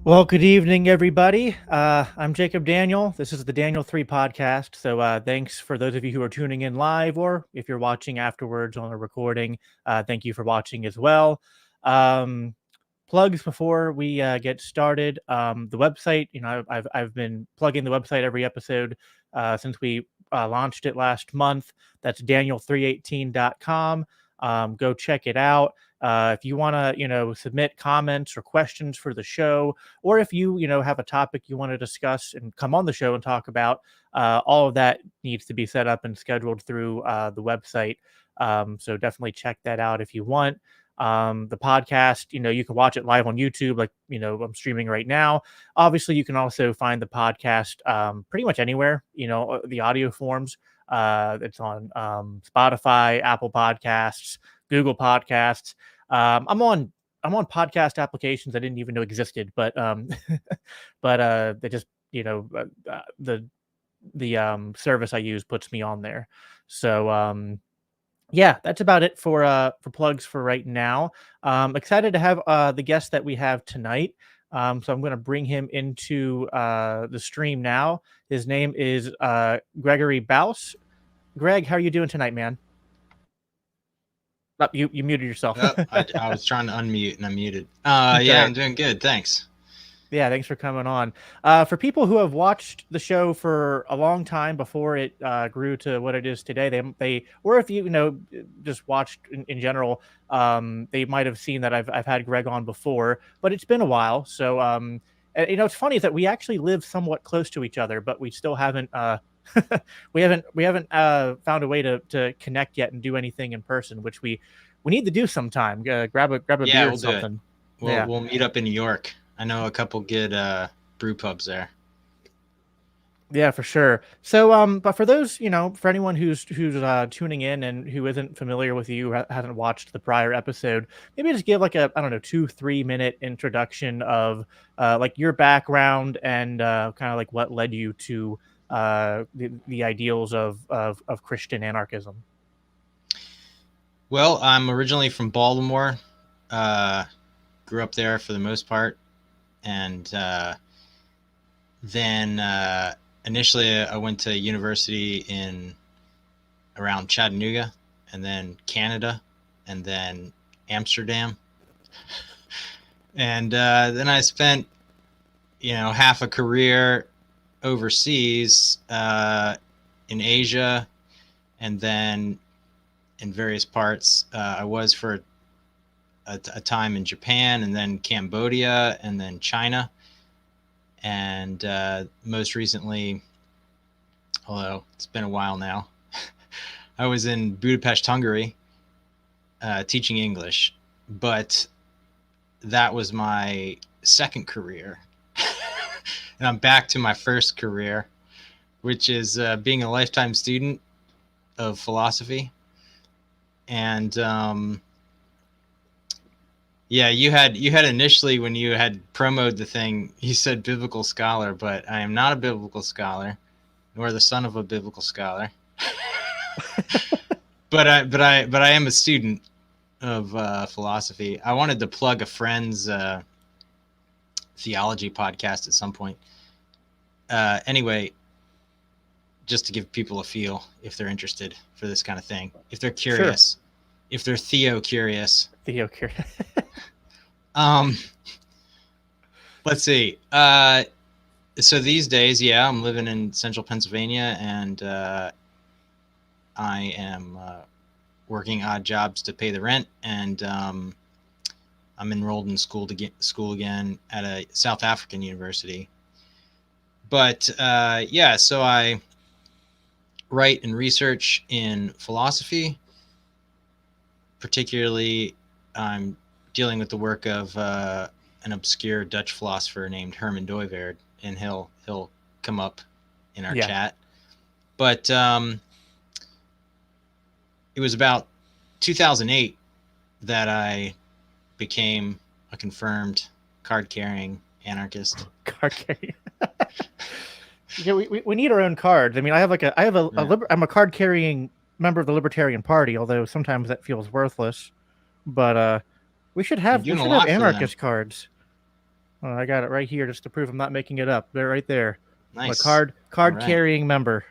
Well, good evening, everybody. I'm Jacob Daniel. This is the Daniel 3 podcast. So thanks for those of you who are tuning in live, or if you're watching afterwards on a recording, thank you for watching as well. Plugs before we get started. The website, I've been plugging the website every episode since we launched it last month. That's daniel318.com. Go check it out. If you want to, submit comments or questions for the show, or if you have a topic you want to discuss and come on the show and talk about, all of that needs to be set up and scheduled through the website. So definitely check that out if you want. The podcast, you can watch it live on YouTube, like, I'm streaming right now. Obviously, you can also find the podcast pretty much anywhere, the audio forms. It's on Spotify, Apple Podcasts, Google Podcasts. I'm on podcast applications I didn't even know existed, but they just the service I use puts me on there. So yeah, that's about it for plugs for right now. Excited to have the guest that we have tonight. So I'm going to bring him into the stream now. His name is Gregory Baus. Greg, how are you doing tonight, man? Oh, you muted yourself. I was trying to unmute and I muted. Yeah, right. I'm doing good. Thanks. Yeah, thanks for coming on. For people who have watched the show for a long time before it grew to what it is today, they or if you just watched in general, they might have seen that I've had Greg on before, but it's been a while. So it's funny is that we actually live somewhat close to each other, but we still haven't we haven't found a way to connect yet and do anything in person, which we need to do sometime. Grab a beer or something. We'll meet up in New York. I know a couple good brew pubs there. Yeah, for sure. So, but for those, for anyone who's tuning in and who isn't familiar with you, hasn't watched the prior episode, maybe just give like a, I don't know, 2-3 minute introduction of like your background and kind of like what led you to the ideals of Christian anarchism. Well, I'm originally from Baltimore. Grew up there for the most part, and then initially I went to university in around Chattanooga, and then Canada, and then Amsterdam, and then I spent half a career overseas in Asia, and then in various parts. I was for a time in Japan, and then Cambodia, and then China, and most recently, although it's been a while now, I was in Budapest, Hungary, teaching English, but that was my second career. And I'm back to my first career, which is being a lifetime student of philosophy. And yeah, you had initially, when you had promoted the thing, you said biblical scholar, but I am not a biblical scholar, nor the son of a biblical scholar. but I am a student of philosophy. I wanted to plug a friend's theology podcast at some point. Anyway, just to give people a feel if they're interested for this kind of thing, if they're curious, sure. If they're theo-curious. Let's see. So these days, yeah, I'm living in central Pennsylvania, and I am working odd jobs to pay the rent, and I'm enrolled in school again at a South African university. But yeah, so I write and research in philosophy. Particularly, I'm dealing with the work of an obscure Dutch philosopher named Herman Dooyeweerd, and he'll come up in our chat. But it was about 2008 that I became a confirmed card-carrying anarchist. Card-carrying. Yeah, we need our own cards. I mean, I'm a card-carrying member of the Libertarian Party, although sometimes that feels worthless. But we should have anarchist cards. I got it right here just to prove I'm not making it up. They're right there. I'm a Nice. All right. carrying member.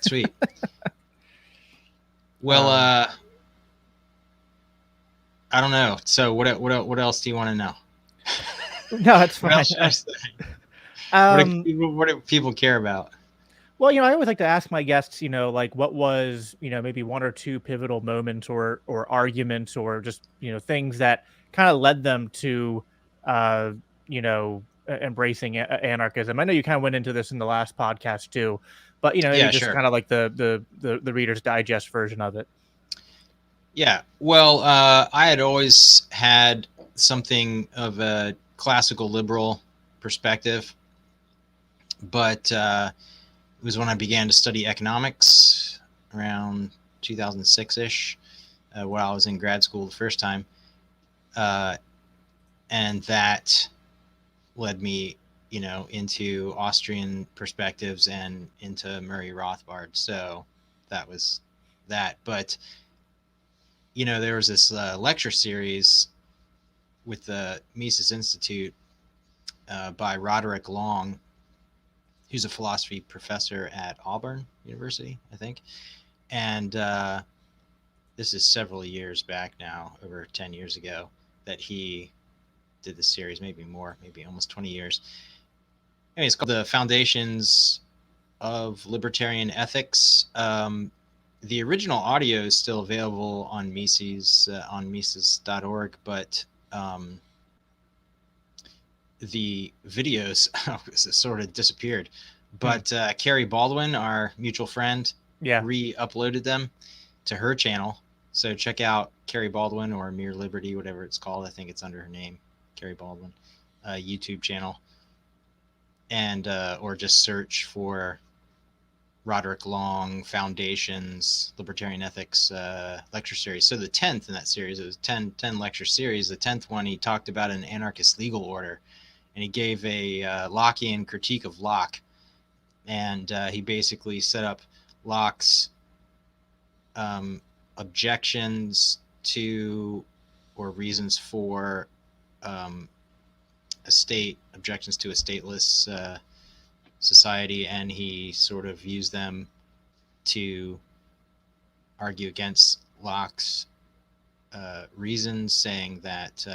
Sweet. Well, I don't know. So what else do you want to know? No, it's What fine. else should I say? What do people care about? Well, I always like to ask my guests, like what was, maybe one or two pivotal moments or arguments or just, things that kind of led them to, embracing anarchism. I know you kind of went into this in the last podcast too, but, maybe Yeah, just sure. kind of like the Reader's Digest version of it. Yeah. Well, I had always had something of a classical liberal perspective, but it was when I began to study economics around 2006-ish, while I was in grad school the first time. And that led me, into Austrian perspectives and into Murray Rothbard. So that was that. But, there was this lecture series with the Mises Institute by Roderick Long, who's a philosophy professor at Auburn University, I think. And this is several years back now, over 10 years ago, that he did this series, maybe more, maybe almost 20 years. Anyway, it's called The Foundations of Libertarian Ethics. The original audio is still available on Mises, on Mises.org, but the videos sort of disappeared. But Carrie Baldwin, our mutual friend, re-uploaded them to her channel. So check out Carrie Baldwin or Mere Liberty, whatever it's called. I think it's under her name, Carrie Baldwin, YouTube channel. And or just search for Roderick Long Foundations Libertarian Ethics lecture series. So the 10th in that series, it was 10 lecture series. The 10th one, he talked about an anarchist legal order, and he gave a Lockean critique of Locke. And he basically set up Locke's objections to or reasons for objections to a stateless society, and he sort of used them to argue against Locke's reasons, saying that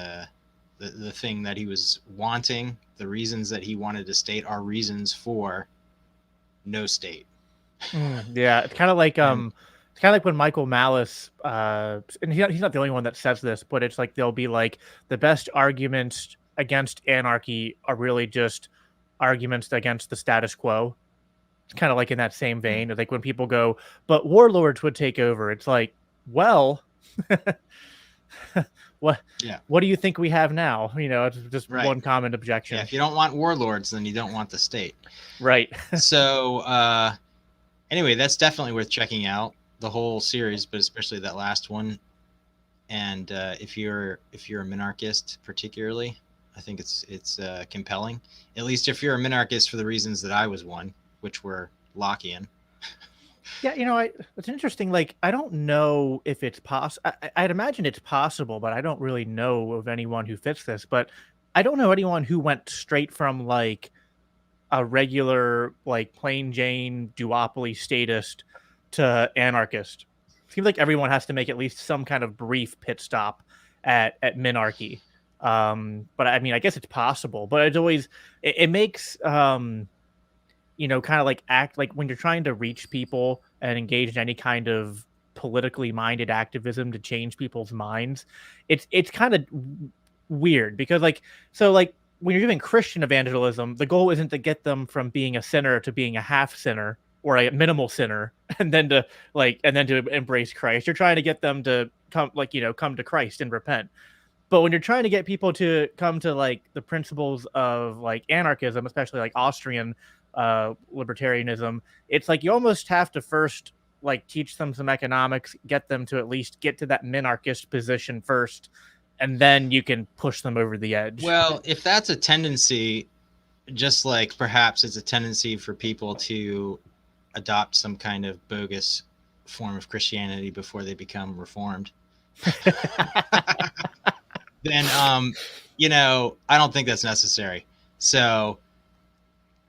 the thing that he was wanting, the reasons that he wanted to state, are reasons for no state. Yeah, it's kind of like it's kind of like when Michael Malice, and he's not the only one that says this, but it's like they'll be like the best arguments against anarchy are really just arguments against the status quo. It's kind of like in that same vein. Like when people go, but warlords would take over. It's like, well, what do you think we have now? It's just one common objection. Yeah, if you don't want warlords, then you don't want the state. Right. So anyway, that's definitely worth checking out, the whole series, but especially that last one. And if you're a minarchist particularly, I think it's compelling. At least if you're a minarchist for the reasons that I was one, which were Lockean. Yeah, it's interesting. Like, I don't know if it's possible. I'd imagine it's possible, but I don't really know of anyone who fits this. But I don't know anyone who went straight from like a regular, like plain Jane duopoly statist to anarchist. Seems like everyone has to make at least some kind of brief pit stop at minarchy. But I mean, I guess it's possible. But it's always it makes kind of like act like when you're trying to reach people and engage in any kind of politically minded activism to change people's minds. It's kind of weird because like when you're doing Christian evangelism, the goal isn't to get them from being a sinner to being a half sinner or a minimal sinner, and then to embrace Christ. You're trying to get them to come to Christ and repent. But when you're trying to get people to come to like the principles of like anarchism, especially like Austrian libertarianism, it's like you almost have to first like teach them some economics, get them to at least get to that minarchist position first, and then you can push them over the edge. Well, if that's a tendency, just like perhaps it's a tendency for people to adopt some kind of bogus form of Christianity before they become reformed, then I don't think that's necessary. So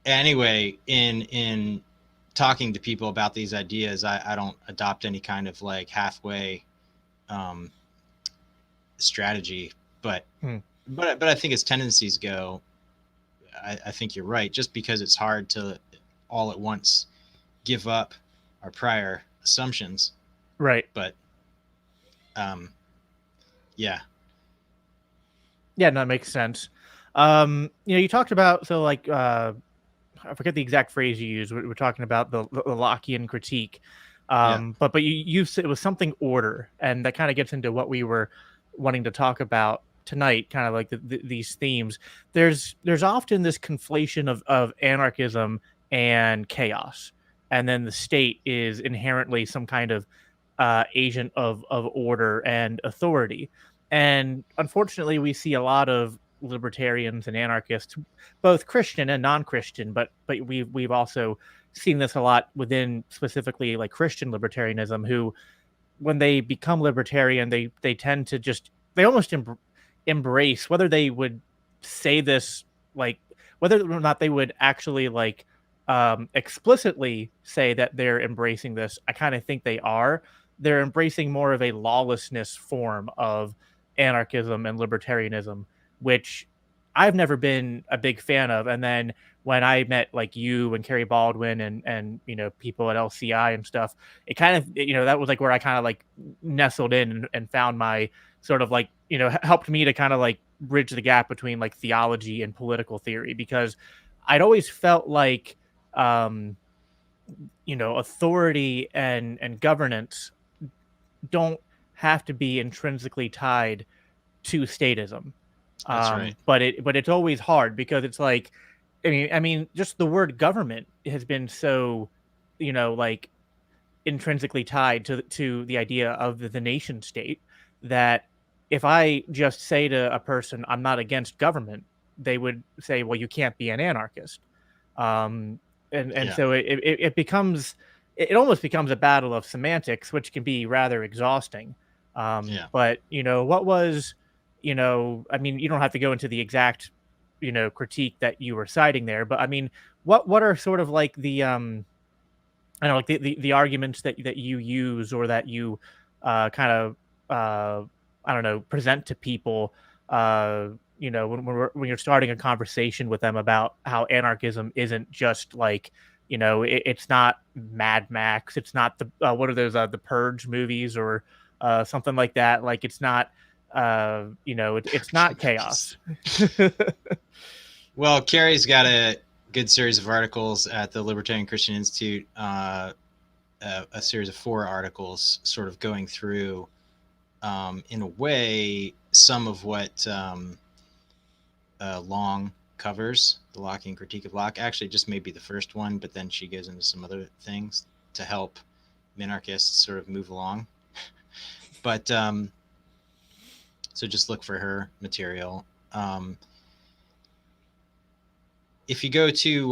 anyway, in talking to people about these ideas, I don't adopt any kind of like halfway um, strategy, but Hmm. but I think as tendencies go, I think you're right. Just because it's hard to all at once give up our prior assumptions, Right. but um, yeah, Yeah, no, that makes sense. You talked about, so like, I forget the exact phrase you used. We're talking about the Lockean critique, yeah, but you said it was something order, and that kind of gets into what we were wanting to talk about tonight. Kind of like these themes. There's often this conflation of anarchism and chaos, and then the state is inherently some kind of agent of order and authority. And unfortunately, we see a lot of libertarians and anarchists, both Christian and non-Christian, but we've also seen this a lot within specifically like Christian libertarianism, who when they become libertarian, they tend to just they almost embrace, whether they would say this, like whether or not they would actually like explicitly say that they're embracing this. I kind of think they are. They're embracing more of a lawlessness form of anarchism and libertarianism, which I've never been a big fan of. And then when I met like you and Kerry Baldwin and people at LCI and stuff, it kind of that was like where I kind of like nestled in and found my sort of like helped me to kind of like bridge the gap between like theology and political theory, because I'd always felt like um authority and governance don't have to be intrinsically tied to statism. that's right. But it's always hard because it's like, I mean, just the word government has been so, like intrinsically tied to the idea of the nation state, that if I just say to a person I'm not against government, they would say, well, you can't be an anarchist. Um, and Yeah, so it becomes it almost becomes a battle of semantics, which can be rather exhausting. yeah. But what was I mean, you don't have to go into the exact critique that you were citing there, but I mean, what are sort of like the I don't know, like the arguments that you use, or that you kind of I don't know, present to people, when you're starting a conversation with them about how anarchism isn't just like it's not Mad Max, it's not the what are those the Purge movies, or something like that. Like it's not it's not chaos. Well, Carrie's got a good series of articles at the Libertarian Christian Institute, a series of 4 articles, sort of going through, in a way, some of what Long covers, the Lockean critique of Locke. Actually, just maybe the first one, but then she goes into some other things to help minarchists sort of move along. But so just look for her material. If you go to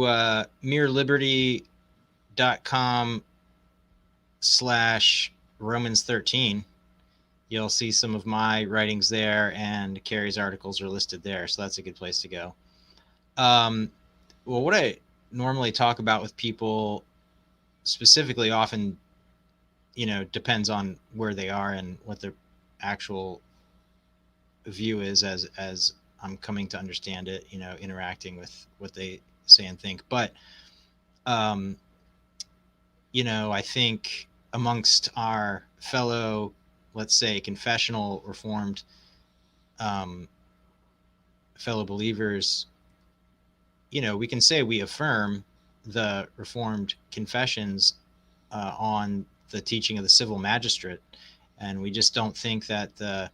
mereliberty.com/Romans 13, you'll see some of my writings there, and Carrie's articles are listed there. So that's a good place to go. Well, what I normally talk about with people specifically often, depends on where they are and what their actual view is as I'm coming to understand it, interacting with what they say and think. But, I think amongst our fellow, let's say, confessional Reformed fellow believers, we can say we affirm the Reformed confessions on the teaching of the civil magistrate, and we just don't think that the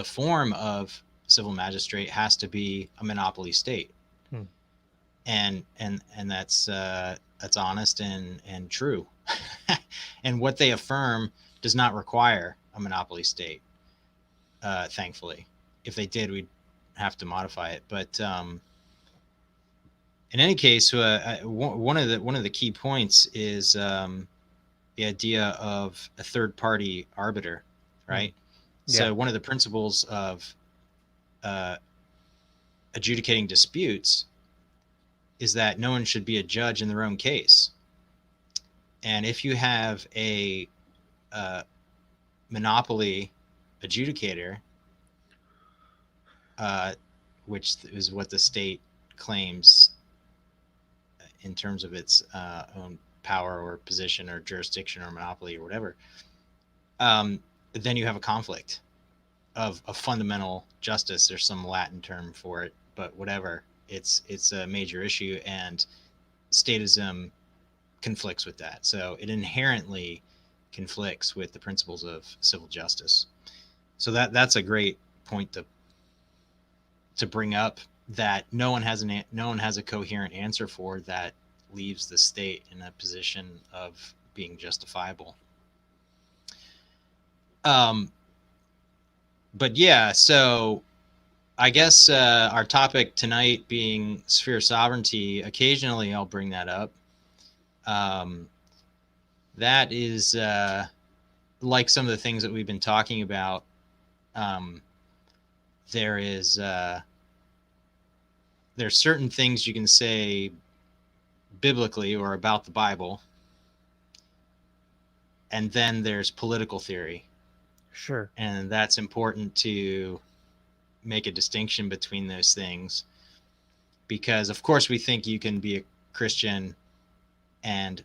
form of civil magistrate has to be a monopoly state. Hmm. And that's honest and true. And what they affirm does not require a monopoly state, thankfully. If they did, we'd have to modify it. But in any case, one of the key points is the idea of a third party arbiter, Hmm. right? Yeah. So one of the principles of adjudicating disputes is that no one should be a judge in their own case. And if you have a monopoly adjudicator, which is what the state claims in terms of its own power or position or jurisdiction or monopoly or whatever, then you have a conflict of fundamental justice. There's some Latin term for it, but whatever. It's a major issue, and statism conflicts with that. So it inherently conflicts with the principles of civil justice. So that's a great point to bring up, that no one has a coherent answer for, that leaves the state in a position of being justifiable. But yeah, so I guess our topic tonight being sphere sovereignty, occasionally I'll bring that up. That is like some of the things that we've been talking about. There's certain things you can say biblically or about the Bible, and then there's political theory. Sure. And that's important to make a distinction between those things, because of course we think you can be a Christian and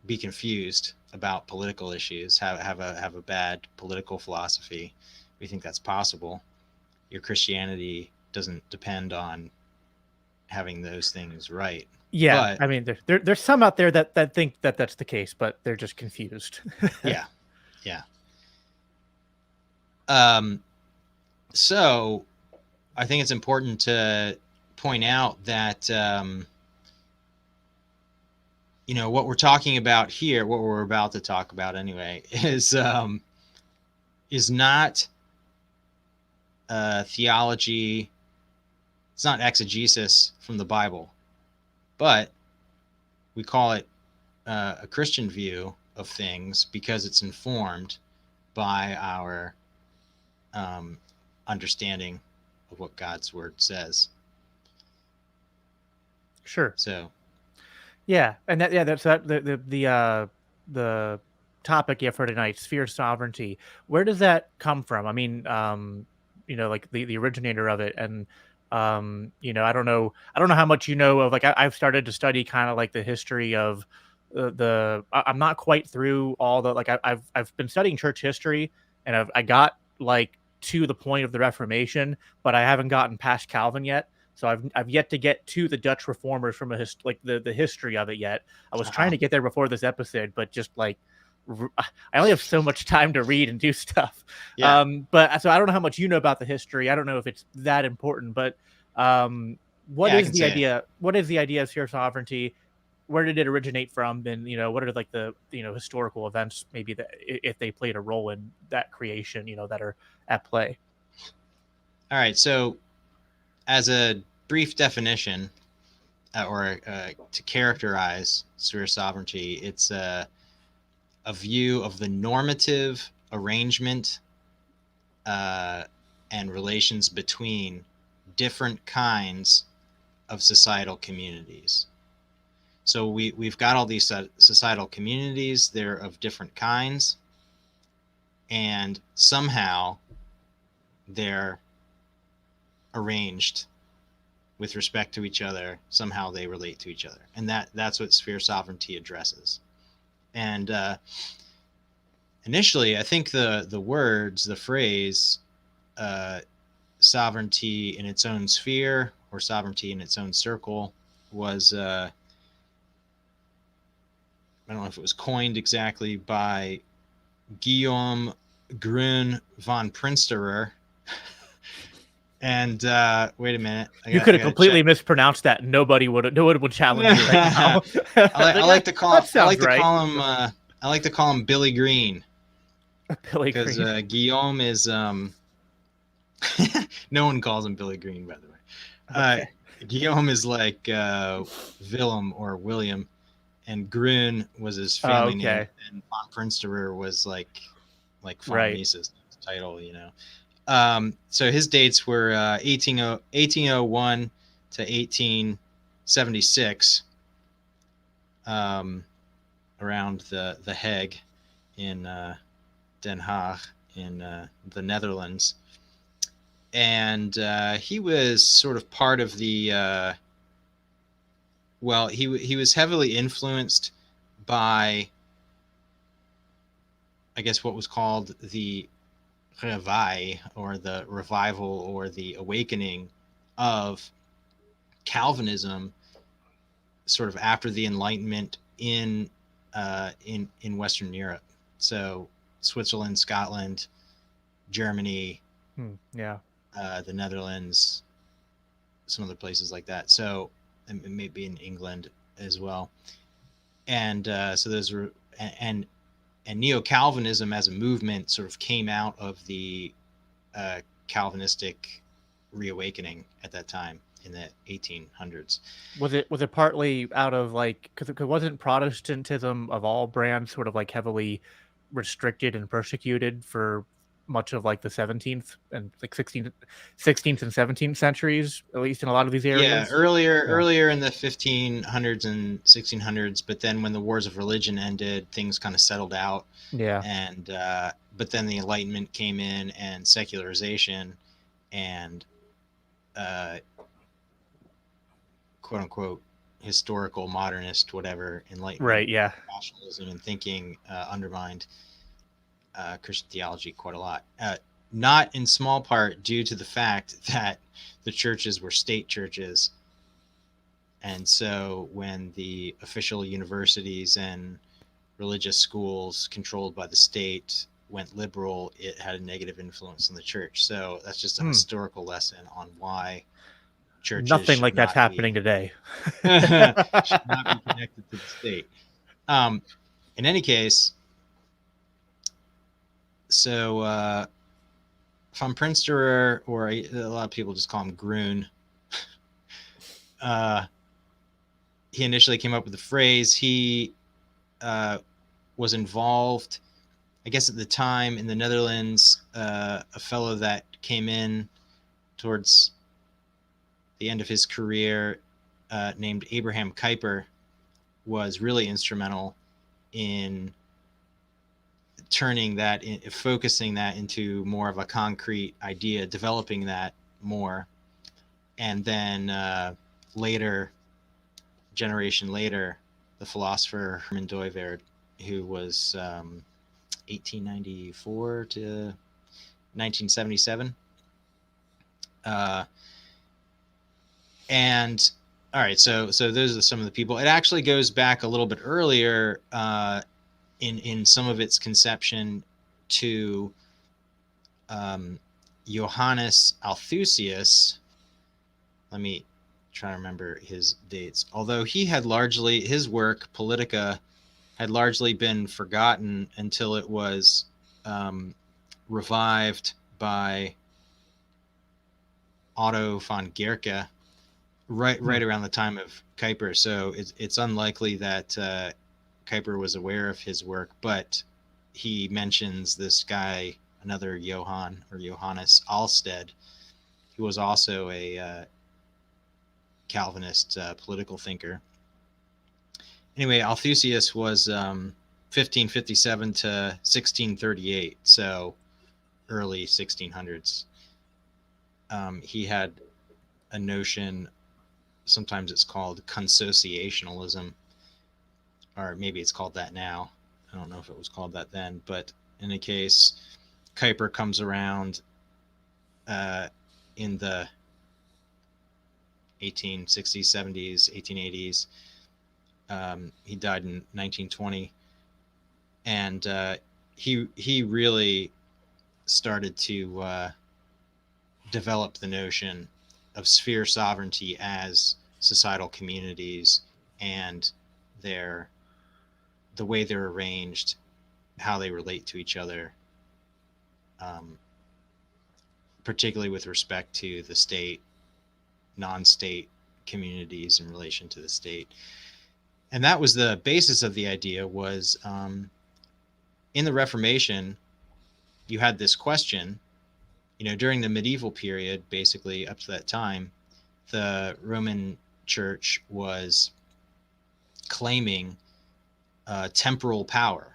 be confused about political issues, have a bad political philosophy. We think that's possible. Your Christianity doesn't depend on having those things right. Yeah, but, I mean, there's some out there that think that that's the case, but they're just confused. yeah. So I think it's important to point out that what we're talking about here, what we're about to talk about anyway, is not theology. It's not exegesis from the Bible, but we call it a Christian view of things because it's informed by our understanding of what God's word says. Sure. So, yeah, and that's the topic for tonight, sphere sovereignty. Where does that come from? I mean, like the originator of it, and I don't know how much you know of. Like, I've started to study kind of like the history of I'm not quite through all the, like, I've been studying church history, and I got like to the point of the Reformation, but I haven't gotten past Calvin yet. So I've yet to get to the Dutch reformers from the history of it yet. I was trying to get there before this episode, but just like I only have so much time to read and do stuff. yeah. But so I don't know how much you know about the history. I don't know if it's that important, but what is the idea? What is the idea of sphere sovereignty? Where did it originate from? And what are like the historical events maybe that if they played a role in that creation, that are at play? All right, so as a brief definition, or to characterize sphere sovereignty, it's a view of the normative arrangement and relations between different kinds of societal communities. So we've got all these societal communities. They're of different kinds, and somehow they're arranged with respect to each other. Somehow they relate to each other, and that's what sphere sovereignty addresses. And initially, I think the phrase sovereignty in its own sphere or sovereignty in its own circle was I don't know if it was coined exactly by Guillaume Grun von Prinsterer. And wait a minute, you could have completely mispronounced that. No one would challenge you right now. I like to call him Billy Green. Billy Green. Because Guillaume is no one calls him Billy Green, by the way. Okay. Guillaume is like Willem or William, and Grun was his family name, and von Prinsterer was like von Mises title, So his dates were 1801 to 1876, around the Hague in Den Haag in the Netherlands. And he was sort of part of the he was heavily influenced by, I guess, what was called the Reveil, or the revival, or the awakening of Calvinism, sort of after the Enlightenment in Western Europe. So Switzerland, Scotland, Germany, Yeah. The Netherlands, some other places like that. So it may be in England as well. And so those were, and Neo-Calvinism as a movement sort of came out of the Calvinistic reawakening at that time in the 1800s. Was it partly out of like, because wasn't Protestantism of all brands sort of like heavily restricted and persecuted for much of like the 17th and like 16th and 17th centuries, at least in a lot of these areas? Earlier in the 1500s and 1600s, but then when the wars of religion ended, things kind of settled out. Yeah. And but then the Enlightenment came in, and secularization, and quote unquote historical modernist, whatever, Enlightenment, Right. Yeah. rationalism and thinking undermined Christian theology quite a lot. Not in small part due to the fact that the churches were state churches. And so when the official universities and religious schools controlled by the state went liberal, it had a negative influence on the church. So that's just a historical lesson on why churches nothing like that's happening today. should not be connected to the state. In any case, so Van Prinsterer, or a lot of people just call him Groen, he initially came up with the phrase. He was involved, I guess at the time, in the Netherlands. A fellow that came in towards the end of his career, named Abraham Kuyper, was really instrumental in turning that, focusing that into more of a concrete idea, developing that more. And then generation later, the philosopher Herman Dooyeweerd, who was 1894 to 1977. And all right, so those are some of the people. It actually goes back a little bit earlier in some of its conception to Johannes Althusius. Let me try to remember his dates. Although he had largely, his work, Politica, had largely been forgotten until it was revived by Otto von Guericke right around the time of Kuyper. So it's unlikely that Kuyper was aware of his work, but he mentions this guy, another Johannes Alsted, who was also a Calvinist political thinker. Anyway, Althusius was 1557 to 1638, so early 1600s. He had a notion, sometimes it's called consociationalism, or maybe it's called that now. I don't know if it was called that then, but in any case, Kuyper comes around in the 1860s, 70s, 1880s. He died in 1920, and he really started to develop the notion of sphere sovereignty as societal communities, and the way they're arranged, how they relate to each other, particularly with respect to the state, non-state communities in relation to the state. And that was the basis of the idea. Was in the Reformation, you had this question during the medieval period, basically up to that time, the Roman Church was claiming temporal power.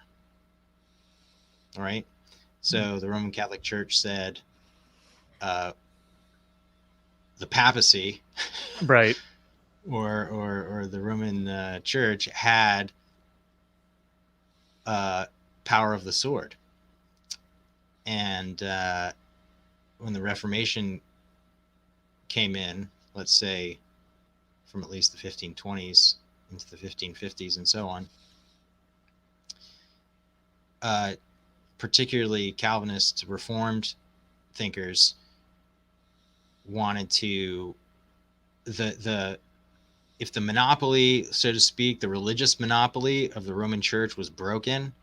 All right. So the Roman Catholic Church said the papacy, Right. or the Roman Church had power of the sword. And when the Reformation came in, let's say from at least the 1520s into the 1550s and so on, particularly Calvinist Reformed thinkers wanted to if the monopoly, so to speak, the religious monopoly of the Roman Church was broken,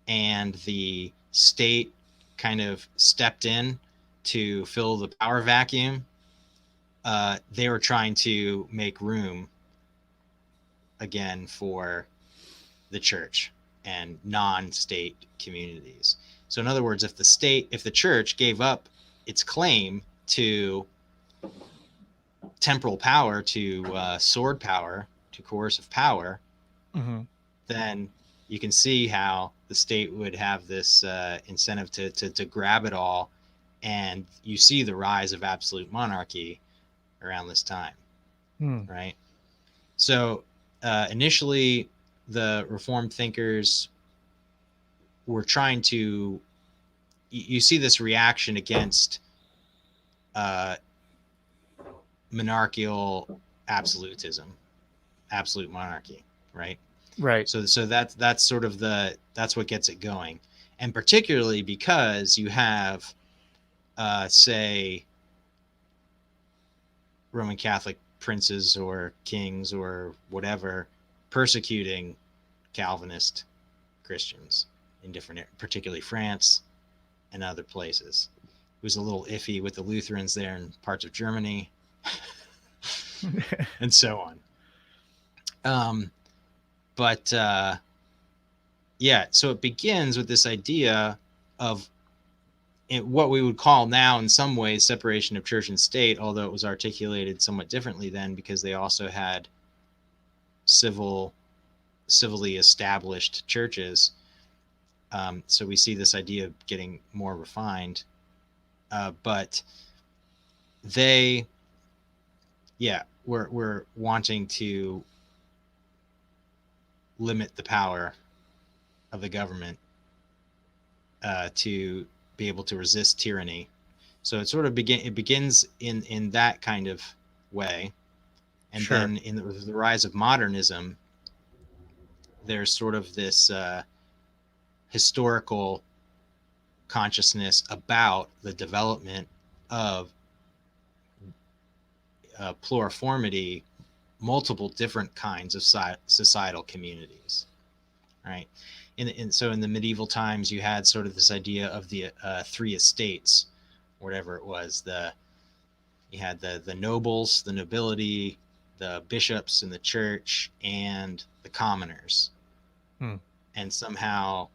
and the state kind of stepped in to fill the power vacuum, they were trying to make room again for the church and non-state communities. So in other words, if the church gave up its claim to temporal power, to sword power, to coercive power, then you can see how the state would have this incentive to grab it all. And you see the rise of absolute monarchy around this time, right? So initially, the Reformed thinkers were trying to, you see this reaction against monarchical absolutism, absolute monarchy, right? Right. So that's sort of that's what gets it going. And particularly because you have, say, Roman Catholic princes or kings or whatever persecuting Calvinist Christians in different, particularly France and other places. It was a little iffy with the Lutherans there in parts of Germany and so on. But yeah, so it begins with this idea of what we would call now in some ways separation of church and state, although it was articulated somewhat differently then because they also had civilly established churches. So we see this idea of getting more refined. But they, were wanting to limit the power of the government to be able to resist tyranny. So it sort of begins in that kind of way. And then in the rise of modernism, there's sort of this historical consciousness about the development of pluriformity, multiple different kinds of societal communities, right? So in the medieval times, you had sort of this idea of the three estates, whatever it was. You had the nobles, the nobility, the bishops in the church, and the commoners. And somehow,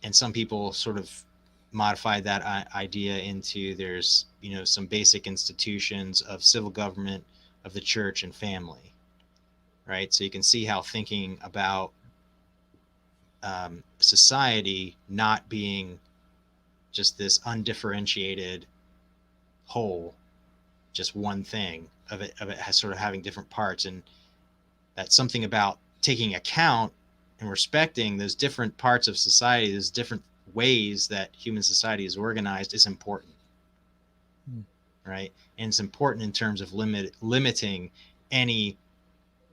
and some people sort of modified that idea into there's, some basic institutions of civil government, of the church, and family, right? So you can see how thinking about society not being just this undifferentiated whole, just one thing of it has sort of having different parts, and that's something about taking account and respecting those different parts of society, those different ways that human society is organized, is important, right? And it's important in terms of limiting any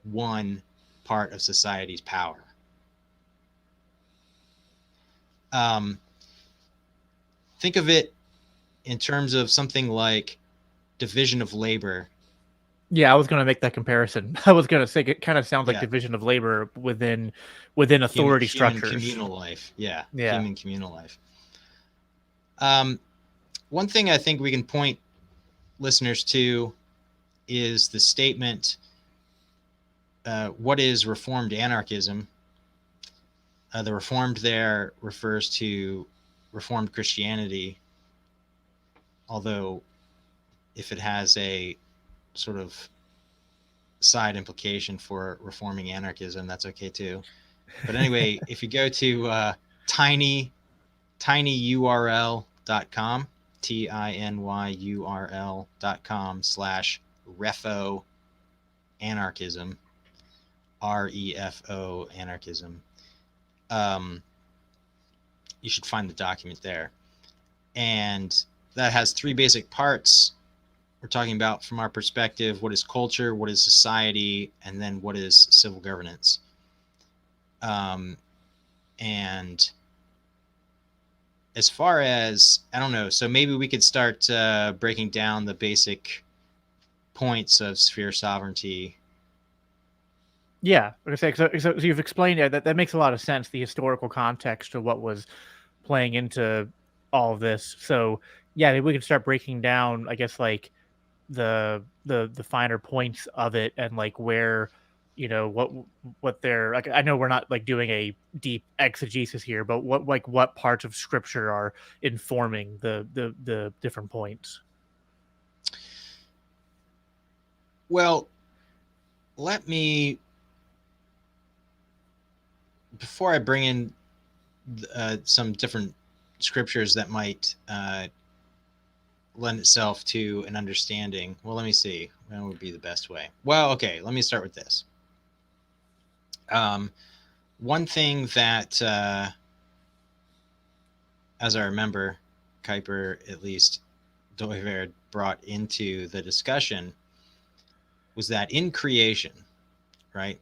one part of society's power. Think of it in terms of something like division of labor. Yeah, I was going to make that comparison. I was going to say it kind of sounds like division of labor within authority structures. Human communal life. Yeah. Human communal life. One thing I think we can point listeners to is the statement, what is Reformed anarchism? The Reformed there refers to Reformed Christianity. although if it has a sort of side implication for reforming anarchism, that's okay too. But anyway, if you go to tinyurl.com, tinyurl.com/refo anarchism, REFO anarchism, you should find the document there. And that has three basic parts. We're talking about, from our perspective, what is culture, what is society, and then what is civil governance. And as far as, I don't know, so maybe we could start breaking down the basic points of sphere sovereignty. Yeah, so you've explained it. That makes a lot of sense. The historical context of what was playing into all of this. So yeah, maybe we can start breaking down, I guess, like the finer points of it, and like where, what they're like. I know we're not like doing a deep exegesis here, but what parts of scripture are informing the different points. Well, let me, before I bring in some different scriptures that might lend itself to an understanding. Well, let me see. That would be the best way. Well, okay, let me start with this. One thing that, as I remember, Kuyper, at least, Doiverd brought into the discussion was that in creation, right,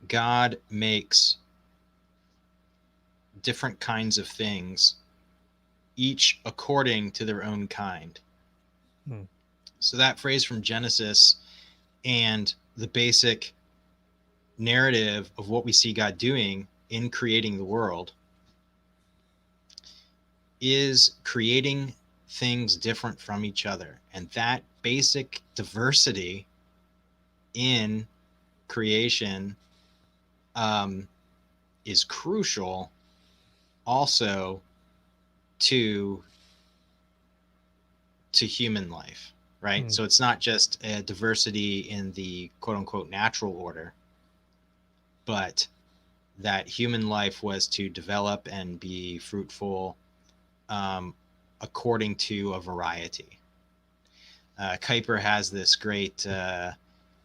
God makes different kinds of things, each according to their own kind. So that phrase from Genesis and the basic narrative of what we see God doing in creating the world is creating things different from each other. And that basic diversity in creation is crucial also to human life, right? So it's not just a diversity in the quote unquote natural order, but that human life was to develop and be fruitful according to a variety. Kuyper has this great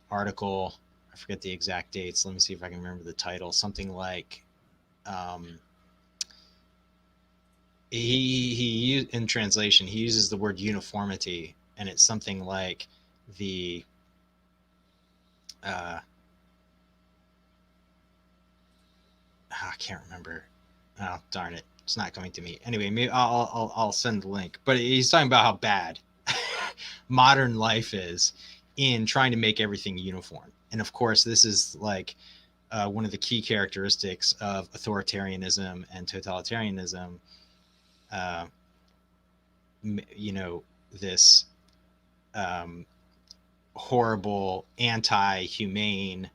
article. I forget the exact dates. Let me see if I can remember the title. Something like he in translation, he uses the word uniformity, and it's something like the I can't remember. Oh, darn it. It's not coming to me. Anyway, maybe I'll send the link. But he's talking about how bad modern life is in trying to make everything uniform. And of course, this is like one of the key characteristics of authoritarianism and totalitarianism. This horrible, anti-humane,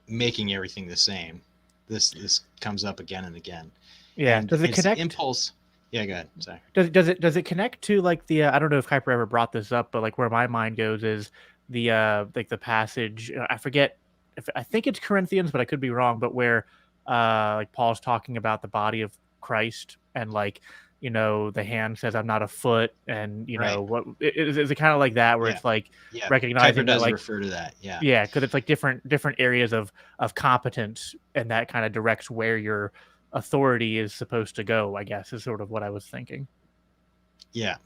making everything the same. This comes up again and again. Yeah. And does it connect? Impulse. Yeah, go ahead. Sorry. Does it connect to like the I don't know if Kuyper ever brought this up, but like where my mind goes is the like the passage. I forget if I think it's Corinthians, but I could be wrong. But where like Paul's talking about the body of Christ, and like the hand says I'm not a foot, and what is it kind of like that where it's like recognizing Kuyper does that, like, refer to that. yeah, because it's like different areas of competence, and that kind of directs where your authority is supposed to go, I guess, is sort of what I was thinking. Yeah,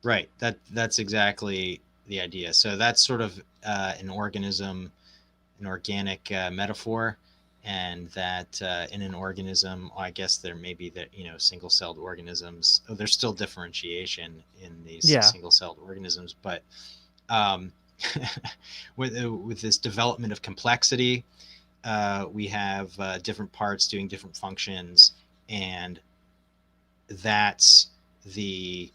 right. That's exactly the idea. So that's sort of an organism, an organic metaphor, and that in an organism, I guess there may be that single-celled organisms. Oh, there's still differentiation in these single-celled organisms, but with this development of complexity, we have different parts doing different functions, and that's the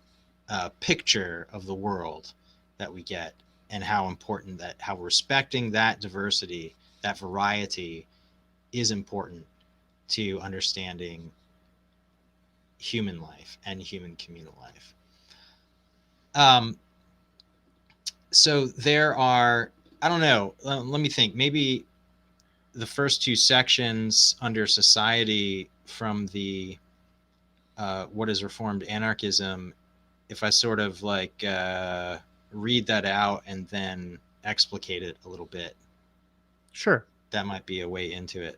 picture of the world that we get, and how important that, how respecting that diversity, that variety, is important to understanding human life and human communal life. So there are, I don't know, let me think, maybe the first two sections under society from the what is Reformed Anarchism, if I sort of like read that out and then explicate it a little bit. Sure. That might be a way into it.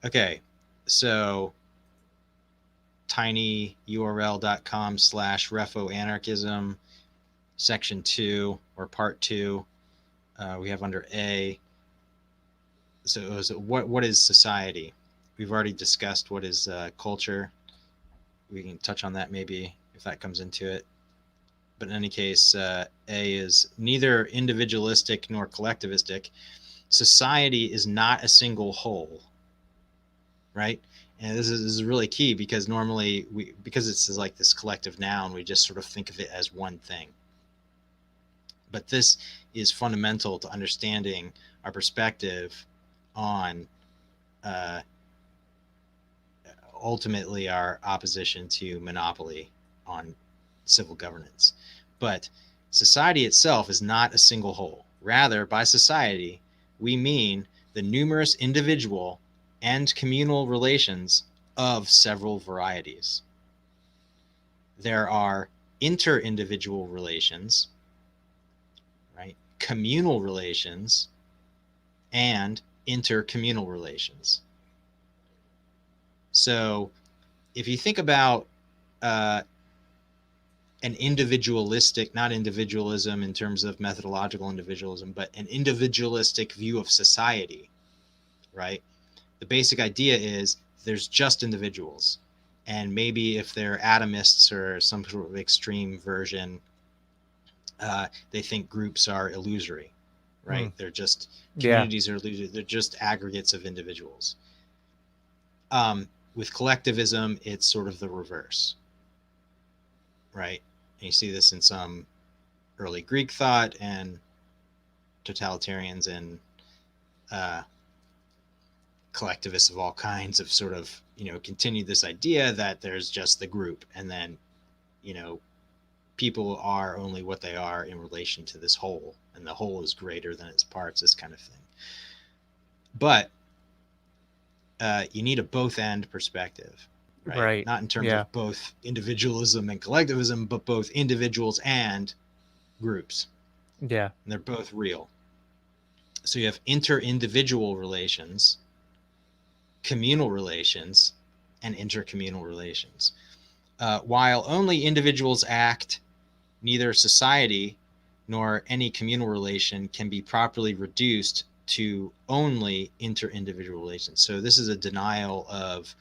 Okay, so tinyurl.com/refoanarchism, section 2 or part 2, we have under A. So it was what is society? We've already discussed what is culture. We can touch on that maybe if that comes into it. But in any case, A is neither individualistic nor collectivistic. Society is not a single whole, right? And this is really key, because normally because it's like this collective noun, we just sort of think of it as one thing. But this is fundamental to understanding our perspective on ultimately our opposition to monopoly on civil governance. But society itself is not a single whole. Rather, by society, we mean the numerous individual and communal relations of several varieties. There are inter-individual relations, right? Communal relations, and intercommunal relations. So if you think about an individualistic, not individualism in terms of methodological individualism, but an individualistic view of society, right? The basic idea is there's just individuals. And maybe if they're atomists or some sort of extreme version, they think groups are illusory, right? They're just, communities are illusory. They're just aggregates of individuals. With collectivism, it's sort of the reverse, right? And you see this in some early Greek thought and totalitarians and collectivists of all kinds of sort of, continue this idea that there's just the group, and then, people are only what they are in relation to this whole, and the whole is greater than its parts, this kind of thing. But you need a both end perspective, right? Not in terms of both individualism and collectivism, but both individuals and groups. Yeah. And they're both real. So you have inter-individual relations, communal relations, and intercommunal relations. While only individuals act, neither society nor any communal relation can be properly reduced to only inter-individual relations. So this is a denial of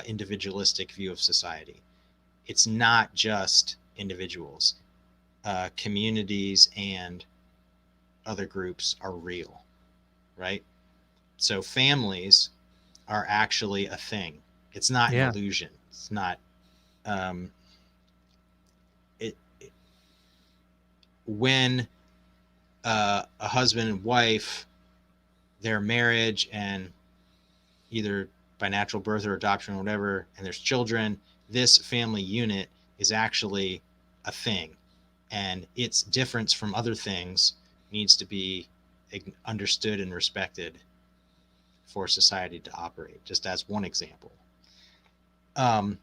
individualistic view of society. It's not just individuals. Communities and other groups are real, right? So families are actually a thing. It's not an illusion. It's not when a husband and wife, their marriage, and either by natural birth or adoption or whatever, and there's children, this family unit is actually a thing, and its difference from other things needs to be understood and respected for society to operate, just as one example. An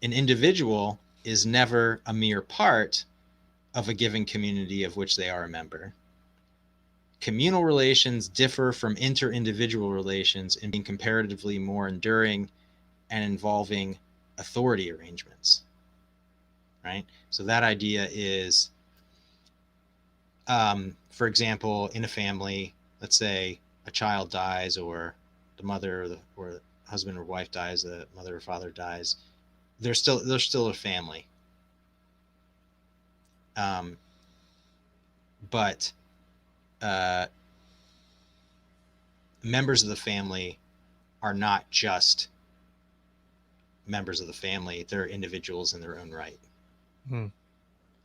individual is never a mere part of a given community of which they are a member. Communal relations differ from inter-individual relations in being comparatively more enduring and involving authority arrangements, right? So that idea is, for example, in a family, let's say a child dies, or the mother or the husband or wife dies, the mother or father dies, they're still a family. But members of the family are not just members of the family. They're individuals in their own right.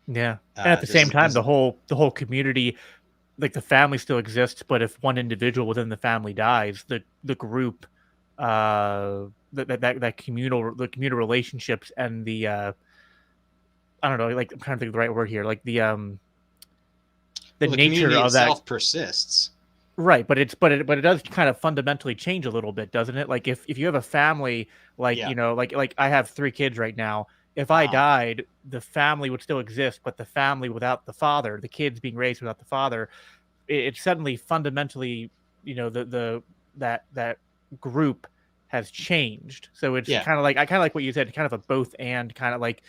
Yeah. And at the same time, the whole community, like the family still exists, but if one individual within the family dies, the group that communal relationships and the I don't know, like I'm trying to think of the right word here, like the Well, the nature community of that. itself persists. Right, but it does kind of fundamentally change a little bit, doesn't it? Like if you have a family, like Yeah. like I have 3 kids right now. If I Uh-huh. died, the family would still exist, but the family without the father, the kids being raised without the father, it suddenly fundamentally, the that group has changed. So it's Yeah. kind of like I kind of like what you said, kind of a both and kind of like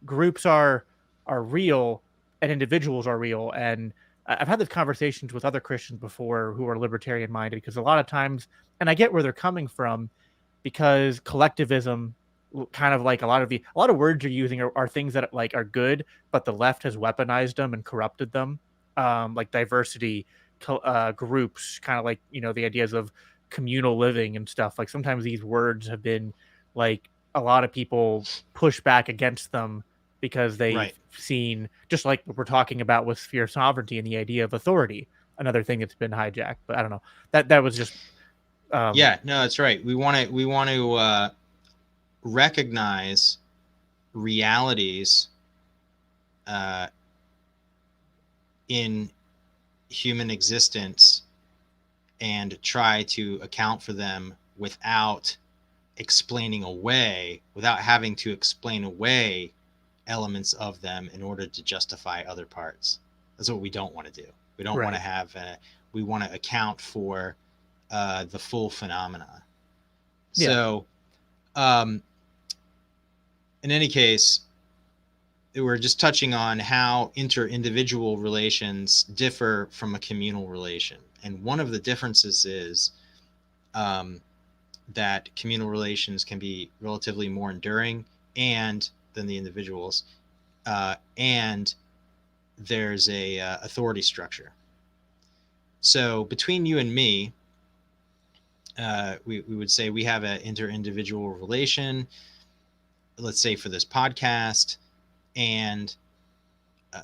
groups are real and individuals are real. And I've had these conversations with other Christians before who are libertarian minded because a lot of times, and I get where they're coming from, because collectivism, kind of like a lot of words you're using are things that like are good, but the left has weaponized them and corrupted them, like diversity, groups, kind of like the ideas of communal living and stuff. Like sometimes these words have been like a lot of people push back against them because they've Right. seen, just like what we're talking about with sphere sovereignty and the idea of authority, another thing that's been hijacked. But I don't know, that was just Yeah, no, that's right. We want to recognize realities uh, in human existence and try to account for them without without having to explain away elements of them in order to justify other parts. That's what we don't want to do. We don't want to right. have, we want to account for the full phenomena. Yeah. So, um, in any case, we're just touching on how inter-individual relations differ from a communal relation. And one of the differences is um, that communal relations can be relatively more enduring and than the individuals, and there's a authority structure. So between you and me, we would say we have an inter-individual relation, let's say for this podcast, and uh,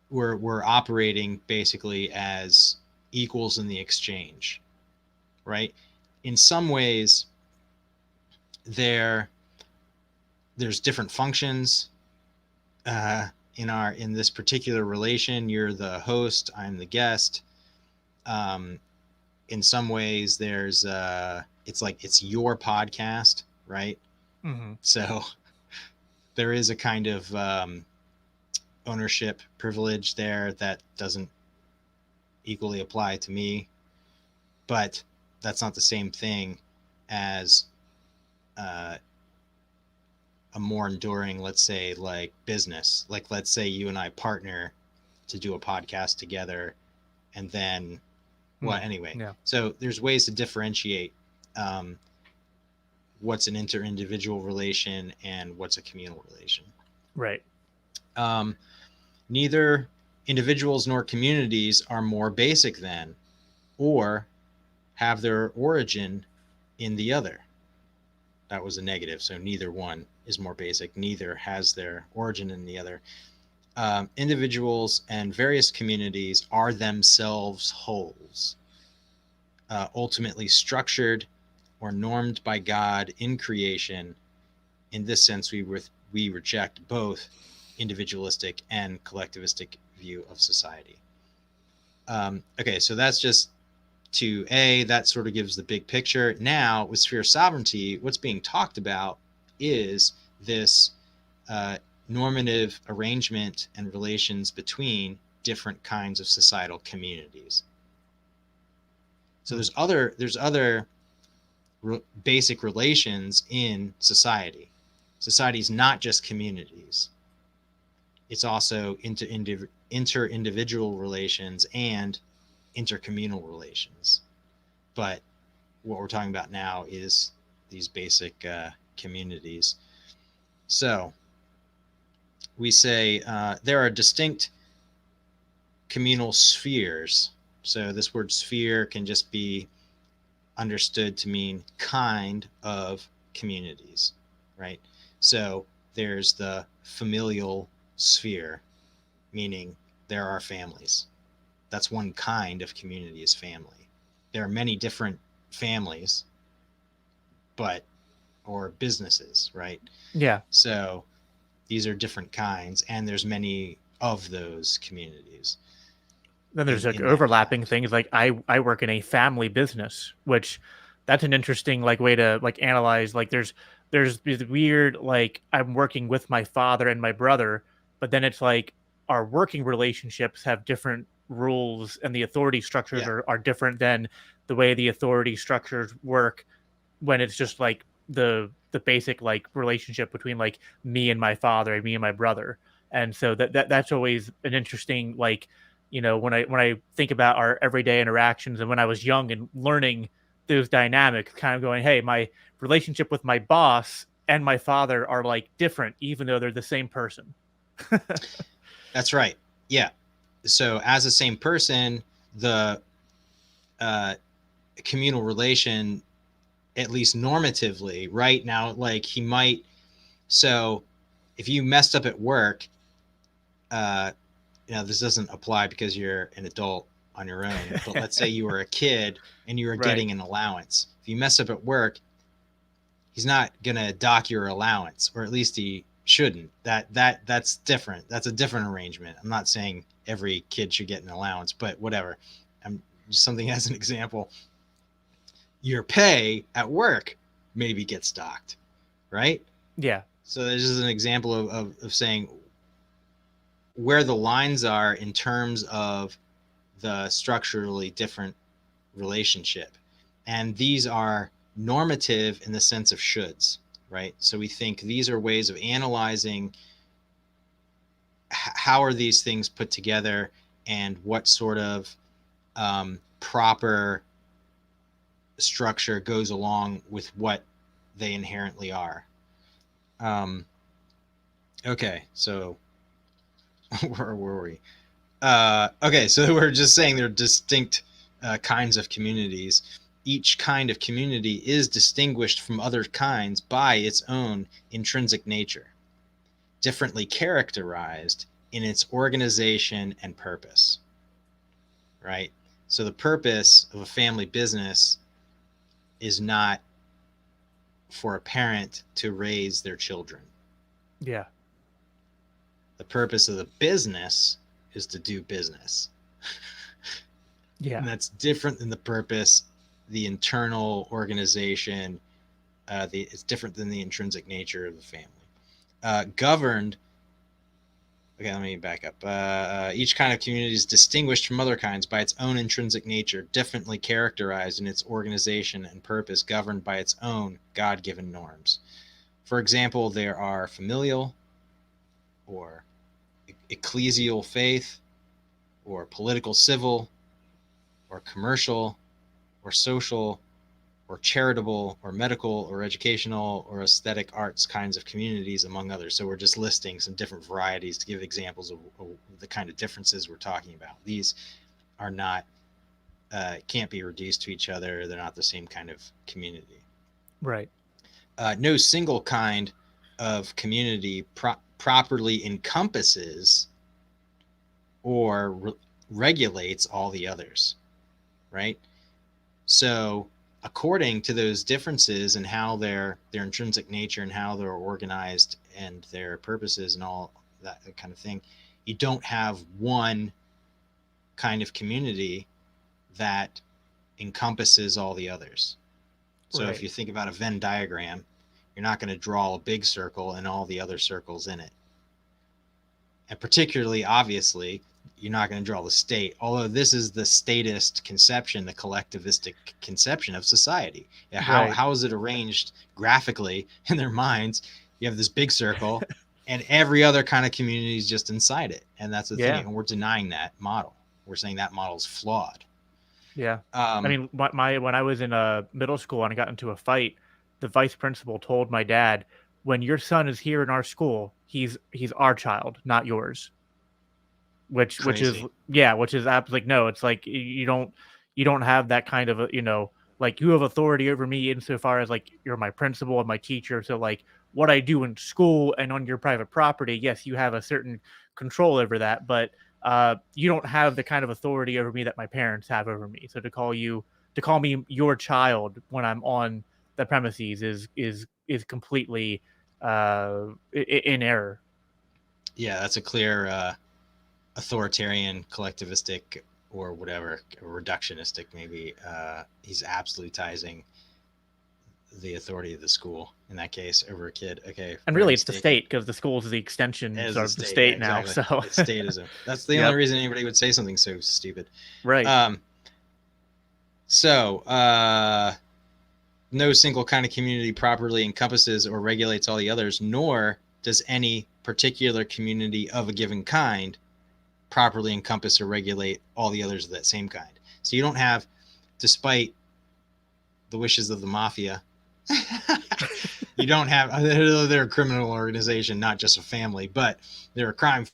we're operating basically as equals in the exchange, right? In some ways, there's different functions in this particular relation. You're the host, I'm the guest. In some ways, there's it's like it's your podcast, right? Hmm. So there is a kind of ownership privilege there that doesn't equally apply to me, but that's not the same thing as uh, a more enduring, let's say, like business. Like, let's say you and I partner to do a podcast together, and then, well, anyway. Yeah. So there's ways to differentiate um, what's an inter-individual relation and what's a communal relation. Right. Um, Neither individuals nor communities are more basic than or have their origin in the other. That was a negative, so neither one is more basic. Neither has their origin in the other. Individuals and various communities are themselves wholes, ultimately structured or normed by God in creation. In this sense, we reject both individualistic and collectivistic view of society. Okay, so that's just that sort of gives the big picture. Now, with sphere sovereignty, what's being talked about is this normative arrangement and relations between different kinds of societal communities. So there's other basic relations in society. Society is not just communities. It's also inter-individual relations and intercommunal relations. But what we're talking about now is these basic communities. So we say there are distinct communal spheres. So this word sphere can just be understood to mean kind of communities, right? So there's the familial sphere, meaning there are families. That's one kind of community, is family. There are many different families, or businesses, right? Yeah. So these are different kinds, and there's many of those communities Then there's like in that overlapping respect. things. Like I work in a family business, which that's an interesting like way to like analyze. Like there's this weird like I'm working with my father and my brother, but then it's like our working relationships have different rules and the authority structures Yeah. are different than the way the authority structures work when it's just like the basic like relationship between like me and my father and me and my brother. And so that's always an interesting like when I think about our everyday interactions and when I was young and learning those dynamics, kind of going, hey, my relationship with my boss and my father are like different even though they're the same person. That's right. Yeah. So as the same person, the uh, communal relation, at least normatively, right now, like he might. So if you messed up at work, uh, this doesn't apply because you're an adult on your own. But let's say you were a kid and you were Right. getting an allowance. If you mess up at work, he's not gonna dock your allowance, or at least he shouldn't. That's different. That's a different arrangement. I'm not saying every kid should get an allowance, but whatever. I'm just something as an example. Your pay at work maybe gets docked, right? Yeah. So this is an example of saying where the lines are in terms of the structurally different relationship. And these are normative in the sense of shoulds, right? So we think these are ways of analyzing how are these things put together and what sort of proper structure goes along with what they inherently are. Okay, so where were we? Okay, so we're just saying they're distinct kinds of communities. Each kind of community is distinguished from other kinds by its own intrinsic nature, differently characterized in its organization and purpose, right? So the purpose of a family business is not for a parent to raise their children. Yeah. The purpose of the business is to do business. Yeah. And that's different than the purpose, the internal organization. It's different than the intrinsic nature of the family. Governed. Okay, let me back up. Each kind of community is distinguished from other kinds by its own intrinsic nature, differently characterized in its organization and purpose, governed by its own God-given norms. For example, there are familial or ecclesial faith, or political civil, or commercial, or social, or charitable, or medical, or educational, or aesthetic arts kinds of communities, among others. So we're just listing some different varieties to give examples of the kind of differences we're talking about. These are not, can't be reduced to each other. They're not the same kind of community. Right. No single kind of community properly encompasses or regulates all the others, right? So according to those differences and how their intrinsic nature and how they're organized and their purposes and all that kind of thing, you don't have one kind of community that encompasses all the others. So Right. if you think about a Venn diagram, you're not going to draw a big circle and all the other circles in it. And particularly, obviously, you're not going to draw the state, although this is the statist conception, the collectivistic conception of society. Right. How is it arranged graphically in their minds? You have this big circle and every other kind of community is just inside it. And that's the thing. Yeah. And we're denying that model. We're saying that model is flawed. Yeah. I mean, my when I was in middle school and I got into a fight, the vice principal told my dad, "When your son is here in our school, he's our child, not yours." Which is Crazy. yeah, which is like no, it's like you don't have that kind of a, like you have authority over me insofar as like you're my principal and my teacher. So like what I do in school and on your private property, yes, you have a certain control over that, but you don't have the kind of authority over me that my parents have over me. So to call me your child when I'm on premises is completely in error. Yeah, that's a clear authoritarian, collectivistic, or whatever, reductionistic maybe. He's absolutizing the authority of the school in that case over a kid. Okay, And really, it's the state, because the school is the extension As sort of the state now. exactly. So It's statism. That's the Yep. only reason anybody would say something so stupid. Right. No single kind of community properly encompasses or regulates all the others, nor does any particular community of a given kind properly encompass or regulate all the others of that same kind. So you don't have, despite the wishes of the mafia, you don't have, they're a criminal organization, not just a family, but they're a crime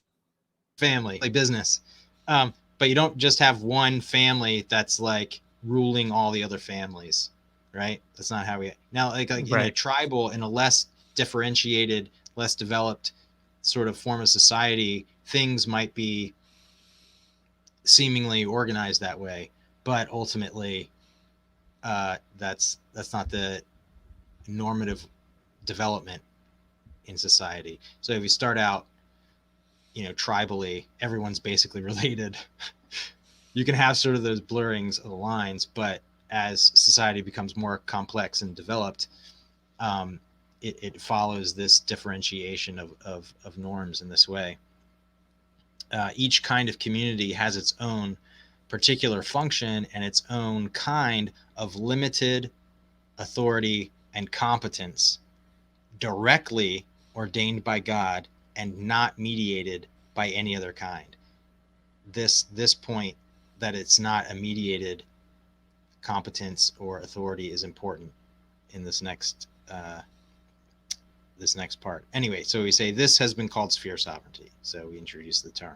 family, like business. But you don't just have one family that's like ruling all the other families, right? That's not how we, now like Right. in a tribal, in a less differentiated, less developed sort of form of society, things might be seemingly organized that way, but ultimately that's not the normative development in society. So if you start out, tribally, everyone's basically related. You can have sort of those blurrings of the lines, but as society becomes more complex and developed, it follows this differentiation of norms in this way. Each kind of community has its own particular function and its own kind of limited authority and competence, directly ordained by God and not mediated by any other kind. This point that it's not a mediated competence or authority is important in this next part. Anyway, so we say this has been called sphere sovereignty. So we introduce the term.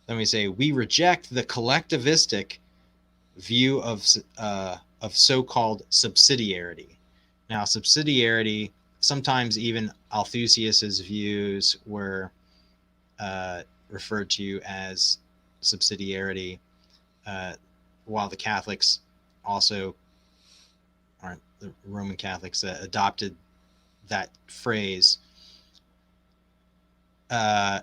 Then we say we reject the collectivistic view of so-called subsidiarity. Now, subsidiarity, sometimes even Althusius's views were referred to as subsidiarity, while the Catholics also, aren't the Roman Catholics, adopted that phrase. As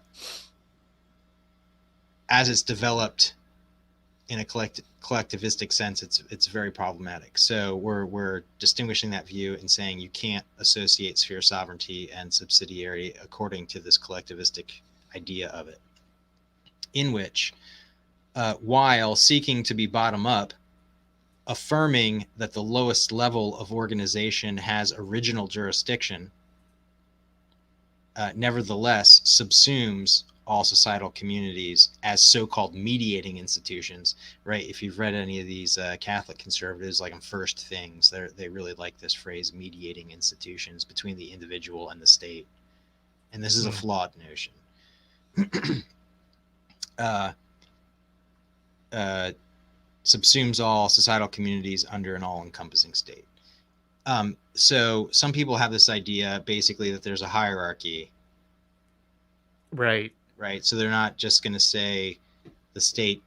it's developed in a collectivistic sense, it's very problematic. So we're distinguishing that view and saying you can't associate sphere sovereignty and subsidiarity according to this collectivistic idea of it, in which, while seeking to be bottom up, affirming that the lowest level of organization has original jurisdiction, nevertheless subsumes all societal communities as so-called mediating institutions, right? If you've read any of these Catholic conservatives, like on First Things, they really like this phrase, mediating institutions between the individual and the state. And this is a flawed notion. Subsumes all societal communities under an all-encompassing state. So some people have this idea, basically, that there's a hierarchy. Right. So they're not just going to say the state,